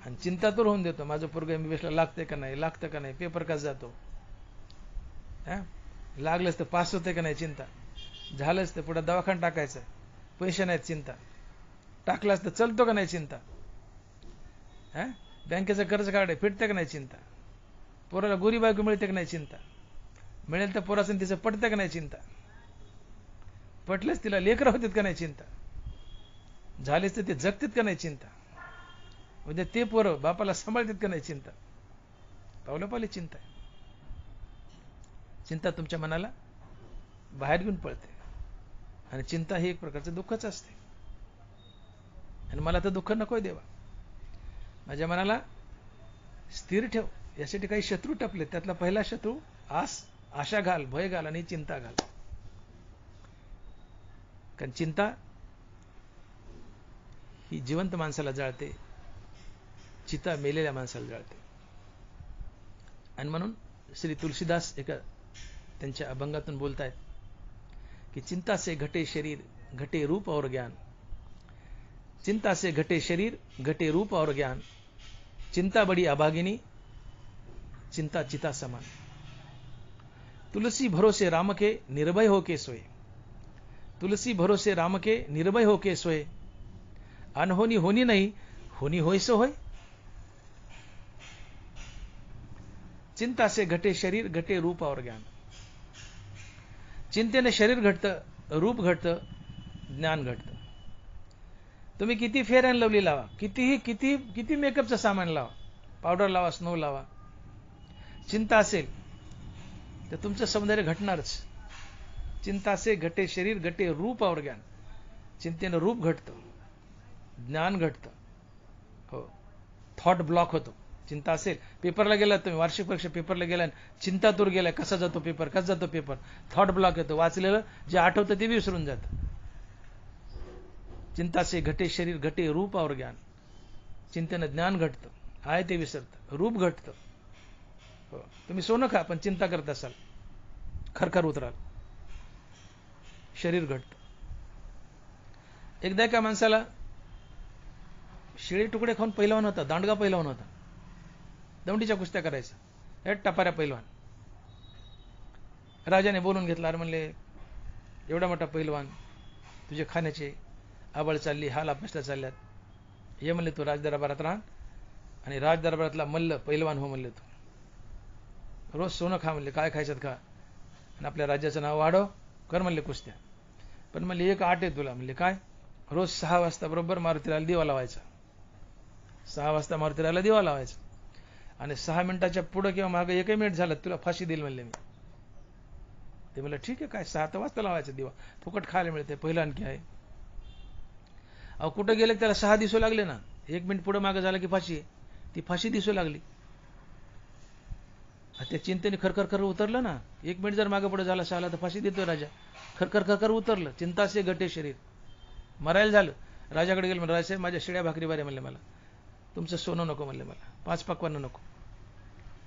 [SPEAKER 1] आणि चिंता तर होऊन देतो, माझं पोरगा MBBS ला लागतंय का नाही, लागतं का नाही, पेपर कसा जातो, लागलंच तर पास होते का नाही चिंता, झालंच तर पुढे दवाखाना टाकायचं, पैसे नाहीत चिंता, टाकलाच तर चलतो का नाही चिंता, बँकेचं कर्ज काढे फिटते का नाही चिंता, पोराला गोरी बायको मिळते का नाही चिंता, मिळेल तर पोराचं तिचं पटतं का नाही चिंता, पटलेच तिला लेकरं होतात का नाही चिंता, झालेच तर ते जगतात का नाही चिंता, उद्या ते पोरं बापाला सांभाळतात का नाही चिंता. पावलं चिंता आहे. चिंता तुमच्या मनाला बाहेर घेऊन पळते. आणि चिंता ही एक प्रकारचं दुःखच असते. आणि मला तर दुःख नकोय देवा, माझ्या मनाला स्थिर ठेव. यासाठी काही शत्रू टपले. त्यातला पहिला शत्रू आशा घाल, भय घाल आणि चिंता घाल. कारण चिंता ही जिवंत माणसाला जाळते, चिता मेलेल्या माणसाला जाळते. आणि म्हणून श्री तुलसीदास एका त्यांच्या अभंगातून बोलतायत की चिंता से घटे शरीर घटे रूप और ज्ञान, चिंता से घटे शरीर घटे रूप और ज्ञान, चिंता बड़ी अभागिनी चिंता चिता समान, तुलसी भरोसे राम के निर्भय होके सोए, तुलसी भरोसे राम के निर्भय होके सोए, अनहोनी होनी नहीं होनी होय सो होय, चिंता से घटे शरीर घटे रूप और ज्ञान. चिंतेने शरीर घटतं, रूप घटतं, ज्ञान घटतं. तुम्ही किती फेअर अँड लवली लावा, किती मेकअपचं सामान लावा, पावडर लावा, स्नो लावा, चिंता असेल तर तुमचं सौंदर्य घटणारच. चिंता से घटे शरीर घटे रूप और ज्ञान, चिंतेनं रूप घटतं, ज्ञान घटतं. हो, थॉट ब्लॉक होतो. चिंता असेल, पेपरला गेला तुम्ही, वार्षिक परीक्षा पेपरला गेला, चिंता दूर गेलाय, कसा जातो पेपर, थॉट ब्लॉक येतो, वाचलेलं जे आठवतं ते विसरून जातं. चिंता से घटे शरीर घटे रूप और ज्ञान, चिंतेनं ज्ञान घटतं, आहे ते विसरतं, रूप घटतं. हो, तुम्ही सोनं खा पण चिंता करत असाल, खरखर उतराल, शरीर घटतं. एकदा एका माणसाला शिळे तुकडे खाऊन पहिलवान होता, दांडगा पहिलवान होता, दौंडीच्या कुस्त्या करायचा, हे टपाऱ्या पहिलवान. राजाने बोलून घेतला, अरे म्हणले एवढा मोठा पहिलवान, तुझे खाण्याचे आबळ चालली, हाल आपसल्या चालल्यात, हे म्हणले तू राजदरबारात राहा आणि राजदरबारातला मल्ल पहिलवान हो म्हणले, तू रोज सोनं खा म्हणले, काय खायच्यात खा, आणि आपल्या राज्याचं नाव वाढव, कर म्हणले कुस्त्या. पण म्हणले एक आट आहे तुला, म्हणले काय, रोज 6 वाजता बरोबर मारुतीराला दिवा लावायचा, 6 वाजता मारुतीराला दिवा लावायचा, आणि 6 मिनिटाच्या पुढे किंवा मागे एकही मिनिट झालं तुला फाशी देईल म्हणले मी. ते म्हणलं ठीक आहे, काय 6 वाजता लावायचा दिवा, फुकट खायला मिळते, पहिलं आणखी आहे. अहो कुठं गेले त्याला 6 दिसू लागले ना, 1 मिनिट पुढे मागे झालं की फाशी आहे, ती फाशी दिसू लागली. त्या चिंतेने खरखर उतरलं ना, 1 मिनिट जर मागे पुढे झाला 6ला तर फाशी देतोय राजा. खरखर उतरलं, चिंता से घटे शरीर, मरायला झालं. राजाकडे गेलं, म्हणलं राजा माझ्या शिळ्या भाकरी बारे म्हणले, मला तुमचं सोनं नको म्हणले, मला 5 पक्वानं नको.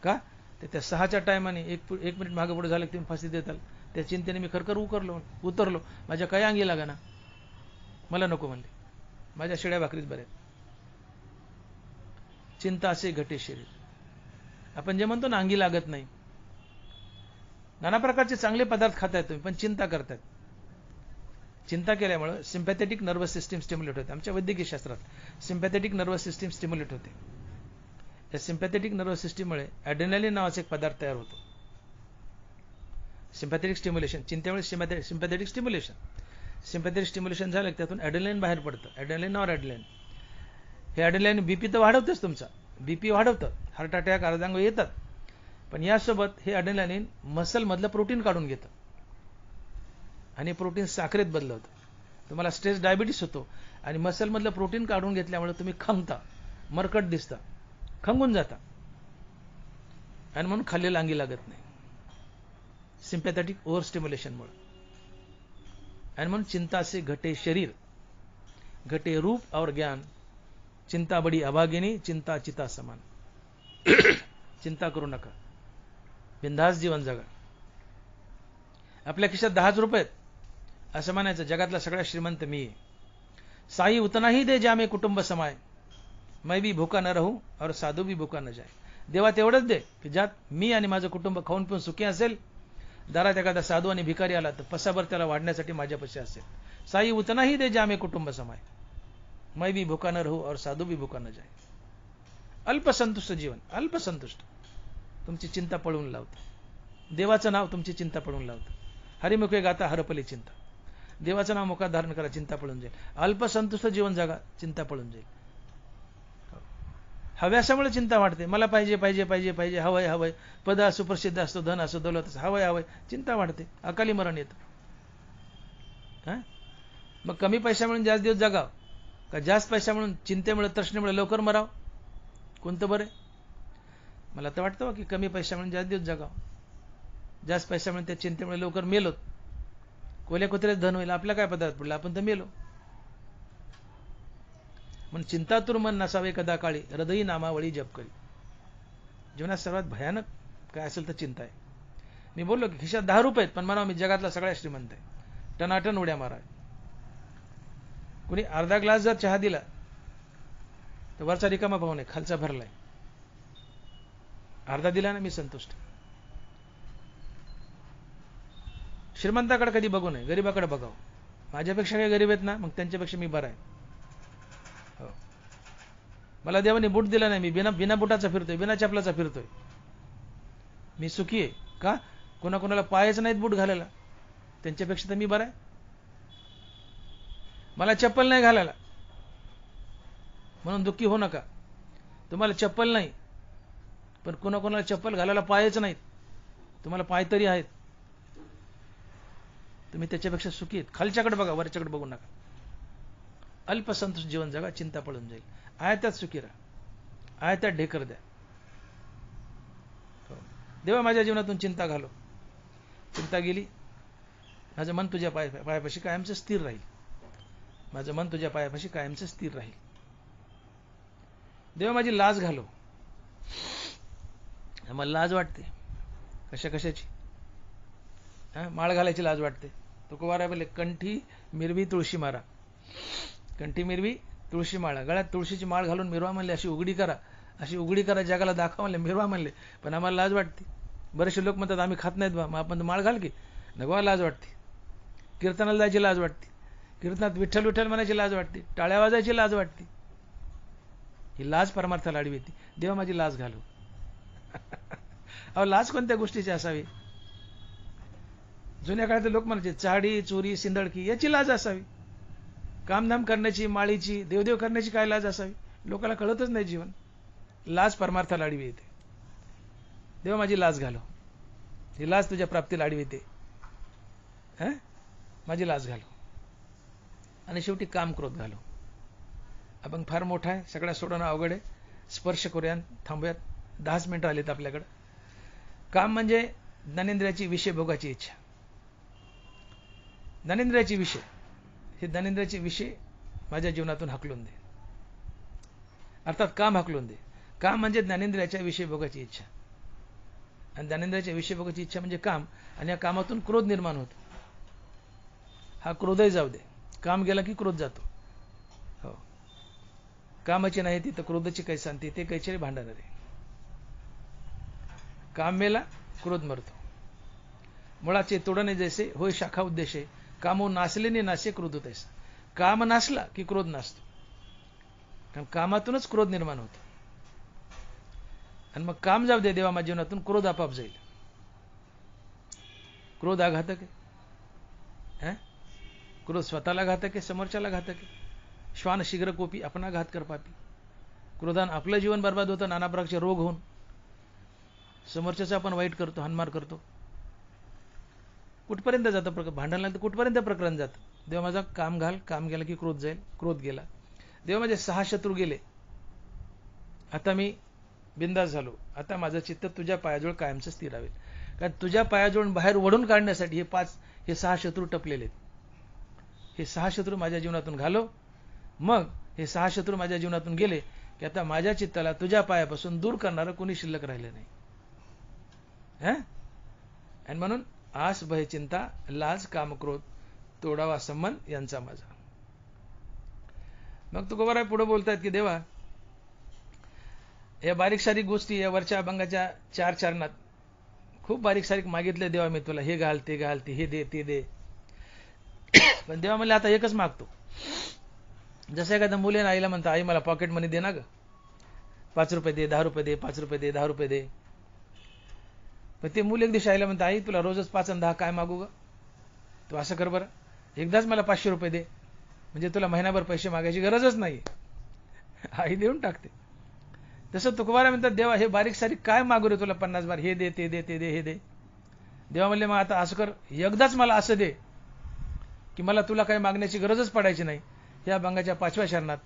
[SPEAKER 1] का ते त्या 6च्या टायमाने 1 मिनिट मागे पुढे झालं की तुम्ही फाशी देताल, त्या चिंतेने मी खरखर उतरलो, माझ्या काही अंगी लागा ना, मला नको म्हणले, माझ्या शिळ्या भाकरीच बऱ्या. चिंता असे घटे शरीर, आपण जे म्हणतो ना अंगी लागत नाही. नाना प्रकारचे चांगले पदार्थ खातायत तुम्ही, पण चिंता करतायत. चिंता केल्यामुळे सिम्पॅथेटिक नर्वस सिस्टीम स्टिम्युलेट होते. आमच्या वैद्यकीय शास्त्रात सिम्पॅथेटिक नर्वस सिस्टीम स्टिम्युलेट होते. या सिम्पॅथेटिक नर्वस सिस्टीममुळे ॲड्रेनालिन नावाचा एक पदार्थ तयार होतो. सिम्पॅथेटिक स्टिम्युलेशन, चिंतेमुळे सिम्पॅथेटिक स्टिम्युलेशन झालं की त्यातून ॲड्रेनालिन बाहेर पडतं. ॲड्रेनालिन नॉर ॲड्रेनालिन, हे ॲड्रेनालिन बीपी तर वाढवतंच, तुमचा बीपी वाढवतं, हार्ट अटॅक अर्धांग येतात. पण यासोबत हे ॲड्रेनालिन मसल मधलं प्रोटीन काढून घेतं आणि प्रोटीन साखरेत बदलवतं. तुम्हाला स्ट्रेस डायबिटीस होतो आणि मसल मधलं प्रोटीन काढून घेतल्यामुळे तुम्ही खंगता, मरकट दिसता, खंगून जाता, आणि म्हणून खाल्लेलं अंगी लागत नाही सिम्पॅथेटिक ओव्हर स्टिम्युलेशनमुळे. आणि म्हणून चिंता से घटे शरीर घटे रूप और ज्ञान, चिंता बडी अभागिनी, चिंता चिता समान. चिंता करू नका, बिंदास जीवन जगा. आपल्या खिशात 10 रुपये आहेत असं म्हणायचं, जगातला सगळ्यात श्रीमंत मी आहे. साई उतना ही दे जा में कुटुंब समाय, मैं भी भूखा न रहूं और साधू भी भूखा न जाए. देवा तेवढंच दे की ज्यात मी आणि माझं कुटुंब खाऊन पिऊन सुखी असेल. दारात एखादा साधू आणि भिकारी आला तर पसाभर त्याला वाढण्यासाठी माझ्यापाशी असेल. साई उतना ही दे जा में कुटुंब समाय, मैं भी भूखा न रहूं और साधू भी भूखा न जाए. अल्पसंतुष्ट जीवन, अल्पसंतुष्ट. तुमची चिंता पळून लावतं. देवाचं नाव तुमची चिंता पळून लावतं. हरिमुखे गाता हरपली चिंता. देवाचं नाव मुखात धारण करा, चिंता पळून जाईल. अल्पसंतुष्ट जीवन जगा, चिंता पळून जाईल. हव्यासामुळे चिंता वाढते. मला पाहिजे पाहिजे पाहिजे पाहिजे, हवंय हवंय. पद असो, प्रसिद्ध असतो, धन असो, दौलत असो, हवंय हवंय, चिंता वाढते, अकाली मरण येतं. मग कमी पैसा मिळून जास्त दिवस जगाव का जास्त पैसा मिळून चिंतेमुळे तृष्णेमुळे लवकर मराव? कोणतं बरे? मला तर वाटतं की कमी पैसा मिळून जास्त दिवस जगाव. जास्त पैसा मिळून त्या चिंतेमुळे लवकर मेलोत. कोल्या कुत्र्यात धन होईल, आपल्या काय पदार्थ पडला, आपण तर मेलो. म्हणून चिंतातुर मन नसावे कदा काळी, हृदयी नामावळी जप करी. जीवनात सर्वात भयानक काय असेल तर चिंता आहे. मी बोललो की खिशात 10 रुपये आहेत पण म्हणावं मी जगातला सगळ्यात श्रीमंत आहे. टनाटन उड्या मारा. कुणी अर्धा ग्लास जर चहा दिला तर वरचा रिकामा पाहू नये, खालचा भरलाय. अर्धा दिला ना, मी संतुष्ट. श्रीमंताकडे कधी बघू नये, गरीबाकडे बघावं. माझ्यापेक्षा काही गरीब आहेत ना, मग त्यांच्यापेक्षा मी बरा आहे. हो, मला देवाने बूट दिला नाही, मी बिना बुटाचा फिरतोय, बिना चपलाचा फिरतोय. मी सुखी आहे. का? कोणाकोणाला पायच नाहीत बूट घालायला, त्यांच्यापेक्षा तर मी बरा आहे. मला चप्पल नाही घालायला म्हणून दुःखी होऊ नका. तुम्हाला चप्पल नाही पण कोणाकोणाला चप्पल घालायला पायच नाहीत, तुम्हाला पाय तरी आहेत, तुम्ही त्याच्यापेक्षा सुखी आहेत. खालच्याकडे बघा, वरच्याकडे बघू नका. अल्पसंतुष्ट जीवन जगा, चिंता पळून जाईल. आयत्यात सुखी राहा, आयत्यात ढेकर द्या. देवा माझ्या जीवनातून चिंता घालो. चिंता गेली, माझं मन तुझ्या पायापाशी कायमचं स्थिर राहील. माझं मन तुझ्या पायापाशी कायमचं स्थिर राहील. देवा माझी लाज घालो. मला लाज वाटते, कशाची? माळ घालायची लाज वाटते. तुकोबाराय बोलले, कंठी मिरवी तुळशी मारा. कंठी मिरवी तुळशी माळा. गळ्यात तुळशीची माळ घालून मिरवा म्हणले, अशी उघडी करा, अशी उघडी करा, जगाला दाखवा म्हणले, मिरवा म्हणले. पण आम्हाला लाज वाटते. बरेचसे लोक म्हणतात आम्ही खात नाहीत बा, मग आपण माळ घाल की. नगवा, लाज वाटते. कीर्तनाला जायची लाज वाटते, कीर्तनात विठ्ठल विठ्ठल म्हणायची लाज वाटते, टाळ्या वाजायची लाज वाटते. ही लाज परमार्थाला आडवी येते. देवा माझी लाज घालू. अहो, लाज कोणत्या गोष्टीची असावी? जुन्या काळात लोक म्हणायचे चाडी चोरी सिंदळकी याची लाज असावी. कामधाम करण्याची, माळीची, देवदेव करण्याची काय लाज असावी? लोकांना कळतच नाही जीवन. लाज परमार्थाला आडवी येते. देवा माझी लाज घालो. ही लाज तुझ्या प्राप्तीला आडवी येते. माझी लाज घालो. आणि शेवटी काम क्रोध घालो. आपण फार मोठा आहे, सगळ्या सोडवणं अवघड आहे. स्पर्श करूया, थांबूयात. 10 मिनिटं आलीत आपल्याकडे. काम म्हणजे ज्ञानेंद्रियाची विषय भोगाची इच्छा. ज्ञानेंद्रियाची विषय, हे ज्ञानेंद्रियाचे विषय माझ्या जीवनातून हाकलून दे. अर्थात काम हाकलून दे. काम म्हणजे ज्ञानेंद्रियाच्या विषय भोगाची इच्छा. आणि ज्ञानेंद्रियाच्या विषय भोगाची इच्छा म्हणजे काम. आणि या कामातून क्रोध निर्माण होतो. हा क्रोधही जाऊ दे. काम गेला की क्रोध जातो. हो, कामाची नाही ती तर क्रोधाची काही शांती, ते काहीतरी भांडणार आहे. काम मेला, क्रोध मरतो. मुळाचे तोडणे जैसे होय शाखा उद्देशे, कामो नासलेने नासे क्रोध तैसा. काम नासला की क्रोध नासतो. कारण कामातूनच क्रोध निर्माण होतो. आणि मग काम जाऊ दे देवा माझ्या जीवनातून, क्रोध आपाप जाईल. क्रोध आघातक आहे. क्रोध स्वतःला घातक आहे, समोरच्याला घातक आहे. श्वान शीघ्र कोपी आपणा घात कर पापी. क्रोधान आपलं जीवन बर्बाद होतं, नाना प्रकारचे रोग होऊन. समोरच्याचं आपण वाईट करतो, हानमार करतो. कुठपर्यंत जातं भांडण लागतं, कुठपर्यंत प्रकरण जातं. देवा माझा काम घाल, काम गेला की क्रोध जाईल, क्रोध गेला. देवा माझे 6 शत्रू गेले, आता मी बिंदास झालो. आता माझं चित्त तुझ्या पायाजवळ कायमचं स्थिर राहील. कारण तुझ्या पायाजवळ बाहेर ओढून काढण्यासाठी हे 6 शत्रू टपलेले आहेत. हे 6 शत्रू माझ्या जीवनातून घालो. मग हे 6 शत्रू माझ्या जीवनातून गेले की आता माझ्या चित्ताला तुझ्या पायापासून दूर करणारं कोणी शिल्लक राहिलं नाही. आणि म्हणून आस भय चिंता लाज काम क्रोध तोडावा संबंध यांचा माझा. मग तुकोबाराय पुढे बोलतात की देवा, या बारीक सारीक गोष्टी या वरच्या अभंगाच्या 4 चरणात खूप बारीक सारीक मागितले देवा मी तुला, हे घाल ते घाल, हे दे ते दे. पण देवा म्हणले आता एकच मागतो. जसं एखाद्या मुलीने आईला म्हणता, आई मला पॉकेट मनी दे ना ग, 5 रुपये दे, 10 रुपये दे, 5 रुपये दे, 10 रुपये दे. पण ते मूल एक दिवशी आईला म्हणता, आई तुला रोजच 5 आणि 10 काय मागू ग, तू असं कर बरं, एकदाच मला 500 रुपये दे, म्हणजे तुला महिनाभर पैसे मागायची गरजच नाही. आई देऊन टाकते. तसं तुकोबाराय म्हणतात, देवा हे बारीक सारीक काय मागू रे तुला 50 बार, हे दे ते दे ते दे हे दे. देवा म्हणले मग आता असं कर, एकदाच मला असं दे की मला तुला काही मागण्याची गरजच पडायची नाही. या अभंगाच्या 5व्या चरणात.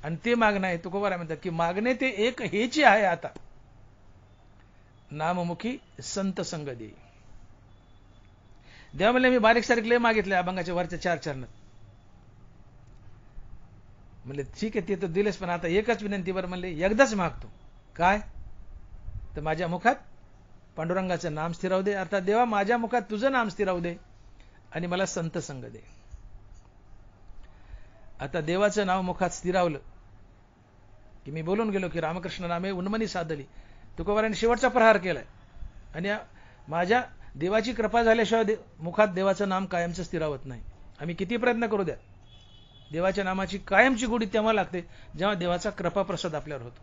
[SPEAKER 1] आणि ते मागणं आहे, तुकोबाराय म्हणतात की मागणे ते एक हेची आहे आता, नाममुखी संत संग देई. देवा म्हणले मी बारीक सारीक लय मागितले अभंगाच्या वरच्या 4 चरणात. म्हणले ठीक आहे ते तर दिलेस, पण आता एकच विनंतीवर म्हणले एकदाच मागतो. काय तर माझ्या मुखात पांडुरंगाचं नाम स्थिरावू दे. अर्थात देवा माझ्या मुखात तुझं नाम स्थिरावू दे आणि मला संत संग दे. आता देवाचं नाव मुखात स्थिरावलं की मी बोलून गेलो की रामकृष्ण नामे उन्मनी साधली. तुकोबारायांनी शेवटचा प्रहार केलाय. आणि माझ्या देवाची कृपा झाल्याशिवाय मुखात देवाचं नाम कायमचं स्थिरावत नाही. आम्ही किती प्रयत्न करू द्या, देवाच्या नामाची कायमची गोडी तेव्हा लागते जेव्हा देवाचा कृपा प्रसाद आपल्यावर होतो.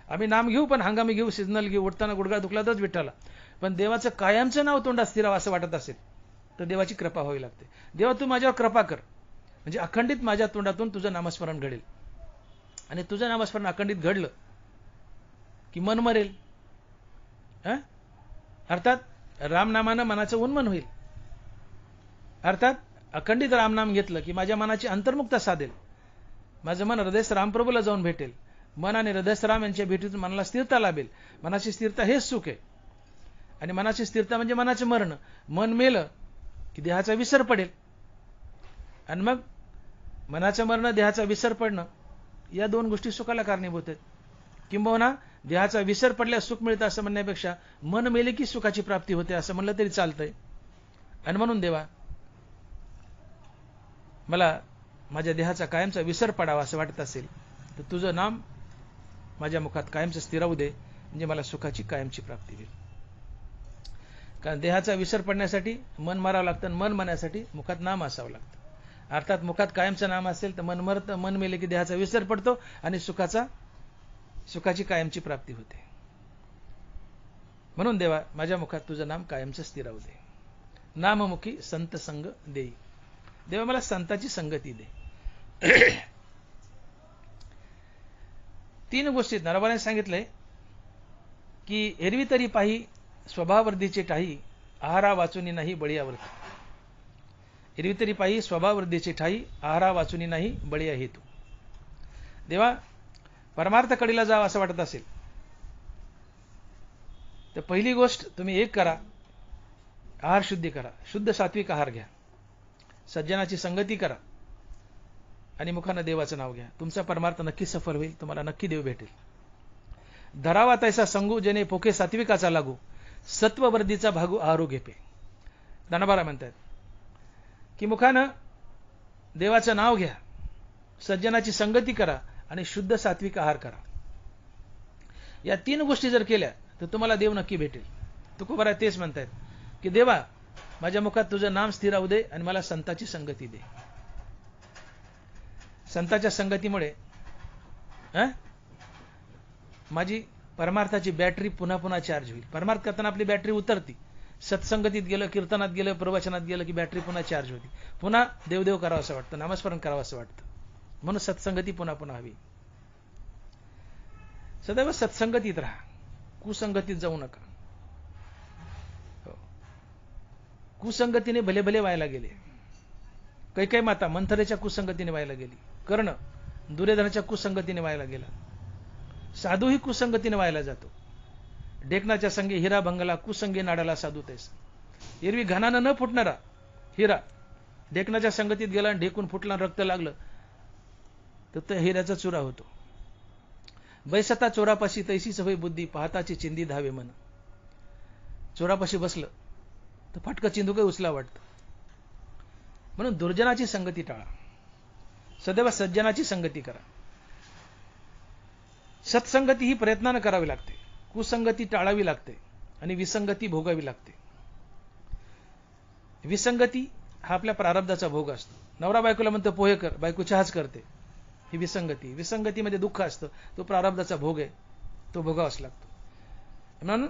[SPEAKER 1] आम्ही नाम घेऊ, पण हंगामी घेऊ, सिजनल घेऊ, उठताना गुडघा दुखलातच विठ्ठला, पण देवाचं कायमचं नाव तोंडात स्थिरावं असं वाटत असेल तर देवाची कृपा व्हावी लागते. देवा तू माझ्यावर कृपा कर, म्हणजे अखंडित माझ्या तोंडातून तुझं नामस्मरण घडेल. आणि तुझं नामस्मरण अखंडित घडलं की मन मरेल. अर्थात रामनामानं मनाचं उन्मन होईल. अर्थात अखंडित रामनाम घेतलं की माझ्या मनाची अंतर्मुक्ता साधेल. माझं मन हृदयस्थ रामप्रभूला जाऊन भेटेल. मन आणि हृदयस्थ राम यांच्या भेटीतून मनाला स्थिरता लाभेल. मनाची स्थिरता हेच सुख आहे. आणि मनाची स्थिरता म्हणजे मनाचं मरण. मन मेलं की देहाचा विसर पडेल. आणि मग मनाचं मरण, देहाचा विसर पडणं या 2 गोष्टी सुखाला कारणीभूत आहेत. किंबहुना देहाचा विसर पडल्यास सुख मिळतं असं म्हणण्यापेक्षा मन मेले की सुखाची प्राप्ती होते असं म्हणलं तरी चालतंय. आणि म्हणून देवा मला माझ्या देहाचा कायमचा विसर पडावा असं वाटत असेल तर तुझं नाम माझ्या मुखात कायमचं स्थिरावू दे, म्हणजे मला सुखाची कायमची प्राप्ती होईल. कारण देहाचा विसर पडण्यासाठी मन मारावं लागतं आणि मन म्हणण्यासाठी मुखात नाम असावं लागतं. अर्थात मुखात कायमचं नाम असेल तर मन मरतं, मन मेले की देहाचा विसर पडतो आणि सुखाची कायमची प्राप्ती होते. म्हणून देवा माझ्या मुखात तुझं नाम कायमचं स्थिरावू दे. नाममुखी संत संग देई. देवा मला संताची संगती दे. 3 गोष्टीत नरबराने सांगितलंय की एरवी तरी पाही स्वभाववर्धीचे टाही, आहारा वाचुनी नाही बळीयावरती. एरवी तरी पाही स्वभाववर्धीचे ठाई, आहारा वाचुनी नाही बळीया हेतू. देवा परमार्थ कडीला जावं असं वाटत असेल तर पहिली गोष्ट तुम्ही एक करा, आहार शुद्धी करा, शुद्ध सात्विक आहार घ्या, सज्जनाची संगती करा आणि मुखानं देवाचं नाव घ्या. तुमचा परमार्थ नक्की सफल होईल. तुम्हाला नक्की देव भेटेल. धरावा तैसा संगू जेणे पोखे सात्विकाचा लागू, सत्ववर्धीचा भागू आहारू घेपे. ज्ञानोबा म्हणतात की मुखानं देवाचं नाव घ्या, सज्जनाची संगती करा आणि शुद्ध सात्विक आहार करा. या 3 गोष्टी जर केल्या तर तुम्हाला देव नक्की भेटेल. तुकोबाराय तेच म्हणतात की देवा माझ्या मुखात तुझं नाम स्थिरावू दे आणि मला संताची संगती दे. संताच्या संगतीमुळे माझी परमार्थाची बॅटरी पुन्हा पुन्हा चार्ज होईल. परमार्थ करताना आपली बॅटरी उतरती, सत्संगतीत गेलं, कीर्तनात गेलं, प्रवचनात गेलं की बॅटरी पुन्हा चार्ज होती. पुन्हा देवदेव करावं असं वाटतं, नामस्मरण करावं असं वाटतं. म्हणून सत्संगती पुन्हा पुन्हा हवी. सदैव सत्संगतीत राहा, कुसंगतीत जाऊ नका. कुसंगतीने भले भले व्हायला गेले. कैकेयी माता मंथरेच्या कुसंगतीने व्हायला गेली. कर्ण दुर्योधनाच्या कुसंगतीने व्हायला गेला. साधूही कुसंगतीने व्हायला जातो. डेकनाच्या संगे हिरा भंगला, कुसंगी नाडाला साधू तैस. एरवी घनानं न फुटणारा हिरा डेकनाच्या संगतीत गेला आणि ढेकून फुटला, रक्त लागलं तर तो हिऱ्याचा चुरा होतो. बैसता चोरापाशी तैसीच होय बुद्धी, पाहताची चिंदी धावे मन. चोरापाशी बसलं तर फटकं चिंदू काही उचला वाटतं. म्हणून दुर्जनाची संगती टाळा, सदैव सज्जनाची संगती करा. सत्संगती ही प्रयत्नानं करावी लागते, कुसंगती टाळावी लागते आणि विसंगती भोगावी लागते. विसंगती हा आपल्या प्रारब्धाचा भोग असतो. नवरा बायकोला म्हणतो पोहे कर, बायको चहाच करते, ही विसंगती. विसंगतीमध्ये दुःख असतं, तो प्रारब्धाचा भोग आहे, तो भोगावाच लागतो. म्हणून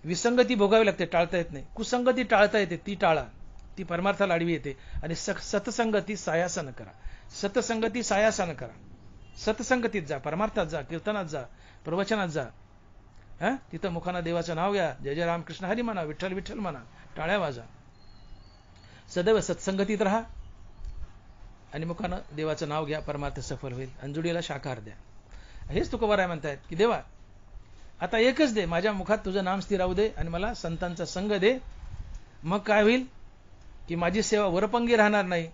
[SPEAKER 1] विसंगती भोगावी लागते, टाळता येत नाही. कुसंगती टाळता येते, ती टाळा, ती परमार्थाला आडवी येते. आणि सत्संगती सायासन करा, सत्संगती सायासन करा. सत्संगतीत जा, परमार्थात जा, कीर्तनात जा, प्रवचनात जा. तिथं मुखानं देवाचं नाव घ्या, जय जय रामकृष्ण हरी म्हणा, विठ्ठल विठ्ठल म्हणा, टाळ्या वाजा. सदैव सत्संगतीत राहा आणि मुखानं देवाचं नाव घ्या, परमार्थ सफल होईल. अंजुडीला शाखार द्या. हेच तुकोबाराय म्हणतायत की देवा आता एकच दे, माझ्या मुखात तुझं नाम स्थिरावू दे आणि मला संतांचा संग दे. मग काय होईल की माझी सेवा वरपंगी राहणार नाही,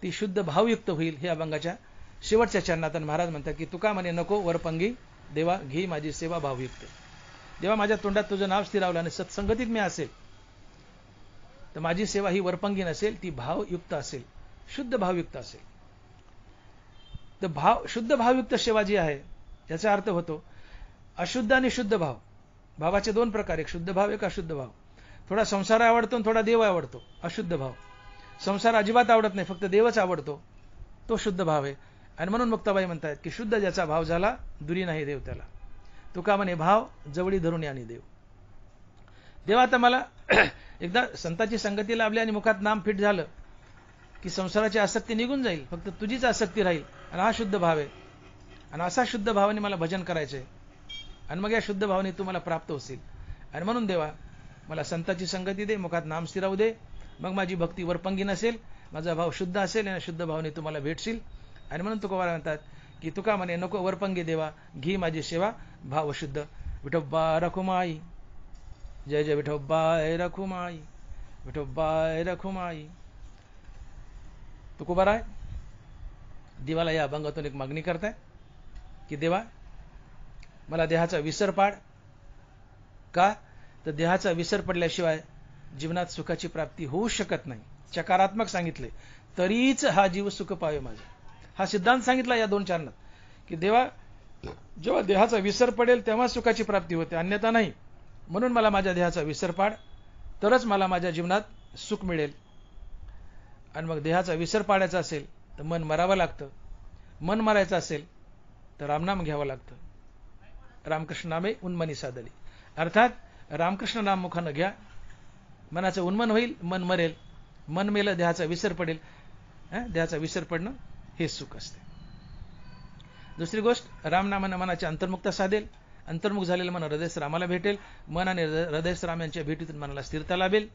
[SPEAKER 1] ती शुद्ध भावयुक्त होईल. हे अभंगाच्या शेवटच्या चरणात महाराज म्हणतात की तुका म्हणे नको वरपंगी, देवा घे माझी सेवा भावयुक्त. देवा माझ्या तोंडात तुझं नाव स्थिरावलं आणि सत्संगतीत मी असेल तर माझी सेवा ही वरपंगी नसेल, ती भावयुक्त असेल, शुद्ध भावयुक्त असेल. तर शुद्ध भावयुक्त सेवा जी आहे याचा अर्थ होतो अशुद्ध आणि शुद्ध भाव. भावाचे दोन प्रकार, एक शुद्ध भाव, एक अशुद्ध भाव. थोडा संसार आवडतो आणि थोडा देव आवडतो, अशुद्ध भाव. संसार अजिबात आवडत नाही, फक्त देवच आवडतो, तो शुद्ध भाव आहे. आणि म्हणून मुक्ताबाई म्हणतात की शुद्ध ज्याचा भाव झाला दुरी नाही देव त्याला. तुका म्हणे भाव जवळी धरून आणि देव. देवा आता मला एकदा संतांची संगती लाभली आणि मुखात नाम फिट झालं की संसाराची आसक्ती निघून जाईल, फक्त तुझीच आसक्ती राहील. आणि हा शुद्ध भाव आहे आणि असा शुद्ध भावाने मला भजन करायचंय आणि मग या शुद्ध भावाने तू मला प्राप्त होशील. आणि म्हणून देवा मला संतांची संगती दे, मुखात नाम स्थिरावू दे, मग माझी भक्ती वरपंगी नसेल, माझा भाव शुद्ध असेल आणि शुद्ध भावाने तू मला भेटशील. आणि म्हणून तुकोबारा म्हणतात की तुका म्हणे नको वरपंगी देवा, घी माझी सेवा भावशुद्ध. विठोबा रखुमाई, जय जय विठोबाय रखुमाई, विठोबाय रखुमाई. तुकोबाराय देवाला या अभंगातून एक मागणी करताय की देवा मला देहाचा विसर पाड. का तर देहाचा विसर पडल्याशिवाय जीवनात सुखाची प्राप्ती होऊ शकत नाही. चकारात्मक सांगितले तरीच हा जीव सुख पावे माझा. हा सिद्धांत सांगितला या दोन चरणात की देवा जेव्हा देहाचा विसर पडेल तेव्हा सुखाची प्राप्ती होते, अन्यथा नाही. म्हणून मला माझ्या देहाचा विसर पाड, तरच मला माझ्या जीवनात सुख मिळेल. आणि मग देहाचा विसर पाडायचा असेल तर मन मरावं लागतं, मन मरायचं असेल तर रामनाम घ्यावं लागतं. रामकृष्ण नामे उन्मनी साधली, अर्थात रामकृष्ण नाम मुखानं घ्या, मनाचं उन्मन होईल, मन मरेल. मन मेलं देहाचा विसर पडेल. देहाचा विसर पडणं हे सुख असते. दुसरी गोष्ट रामनामानं मनाची अंतर्मुक्ता साधेल. अंतर्मुख झालेलं मन हृदयस्थ रामाला भेटेल. मन आणि हृदयस्थ राम यांच्या भेटीतून मनाला स्थिरता लाभेल.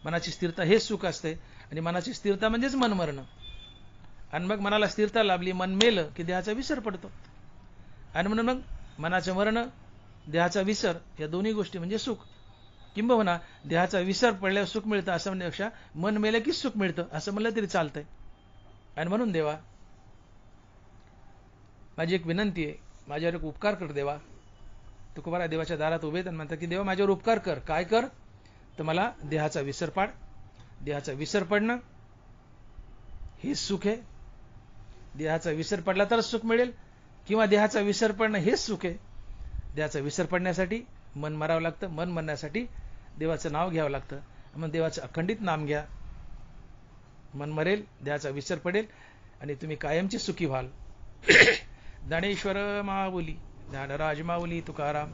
[SPEAKER 1] मनाची स्थिरता हेच सुख असते आणि मनाची स्थिरता म्हणजेच मन मरणं. आणि मग मनाला स्थिरता लाभली, मन मेलं की देहाचा विसर पडतो. आणि म्हणून मग मनाचं मरण, देहाचा विसर या दोन्ही गोष्टी म्हणजे सुख. किंबहुना देहाचा विसर पडल्यावर सुख मिळतं असं म्हणण्यापेक्षा मन मेलं की सुख मिळतं असं म्हणलं तरी चालतंय. आणि म्हणून देवा माझी एक विनंती आहे, माझ्यावर एक उपकार कर देवा. तुकोबारा देवाच्या दारात उभे आणि म्हणतात की देवा माझ्यावर उपकार कर. काय कर तर मला देहाचा विसर पाड. देहाचा विसर पडणं हेच सुख आहे. देहाचा विसर पडला तरच सुख मिळेल किंवा देहाचा विसर पडणं हेच सुख आहे. देहाचा विसर पडण्यासाठी मन मरावं लागतं, मन मरण्यासाठी देवाचं नाव घ्यावं लागतं. मग देवाचं अखंडित नाम घ्या, मन मरेल, देहाचा विसर पडेल आणि तुम्ही कायमचे सुखी व्हाल. ज्ञानेश्वर माऊली, ज्ञानराज माऊली तुकाराम,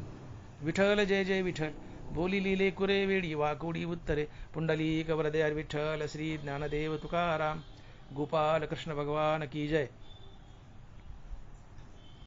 [SPEAKER 1] विठ्ठल जय जय विठ्ठल, बोली लिहिले कुरे वेळी वाकोडी उत्तरे, पुंडलिक वरदयार विठ्ठल, श्री ज्ञानदेव तुकाराम, गोपाल कृष्ण भगवान की जय.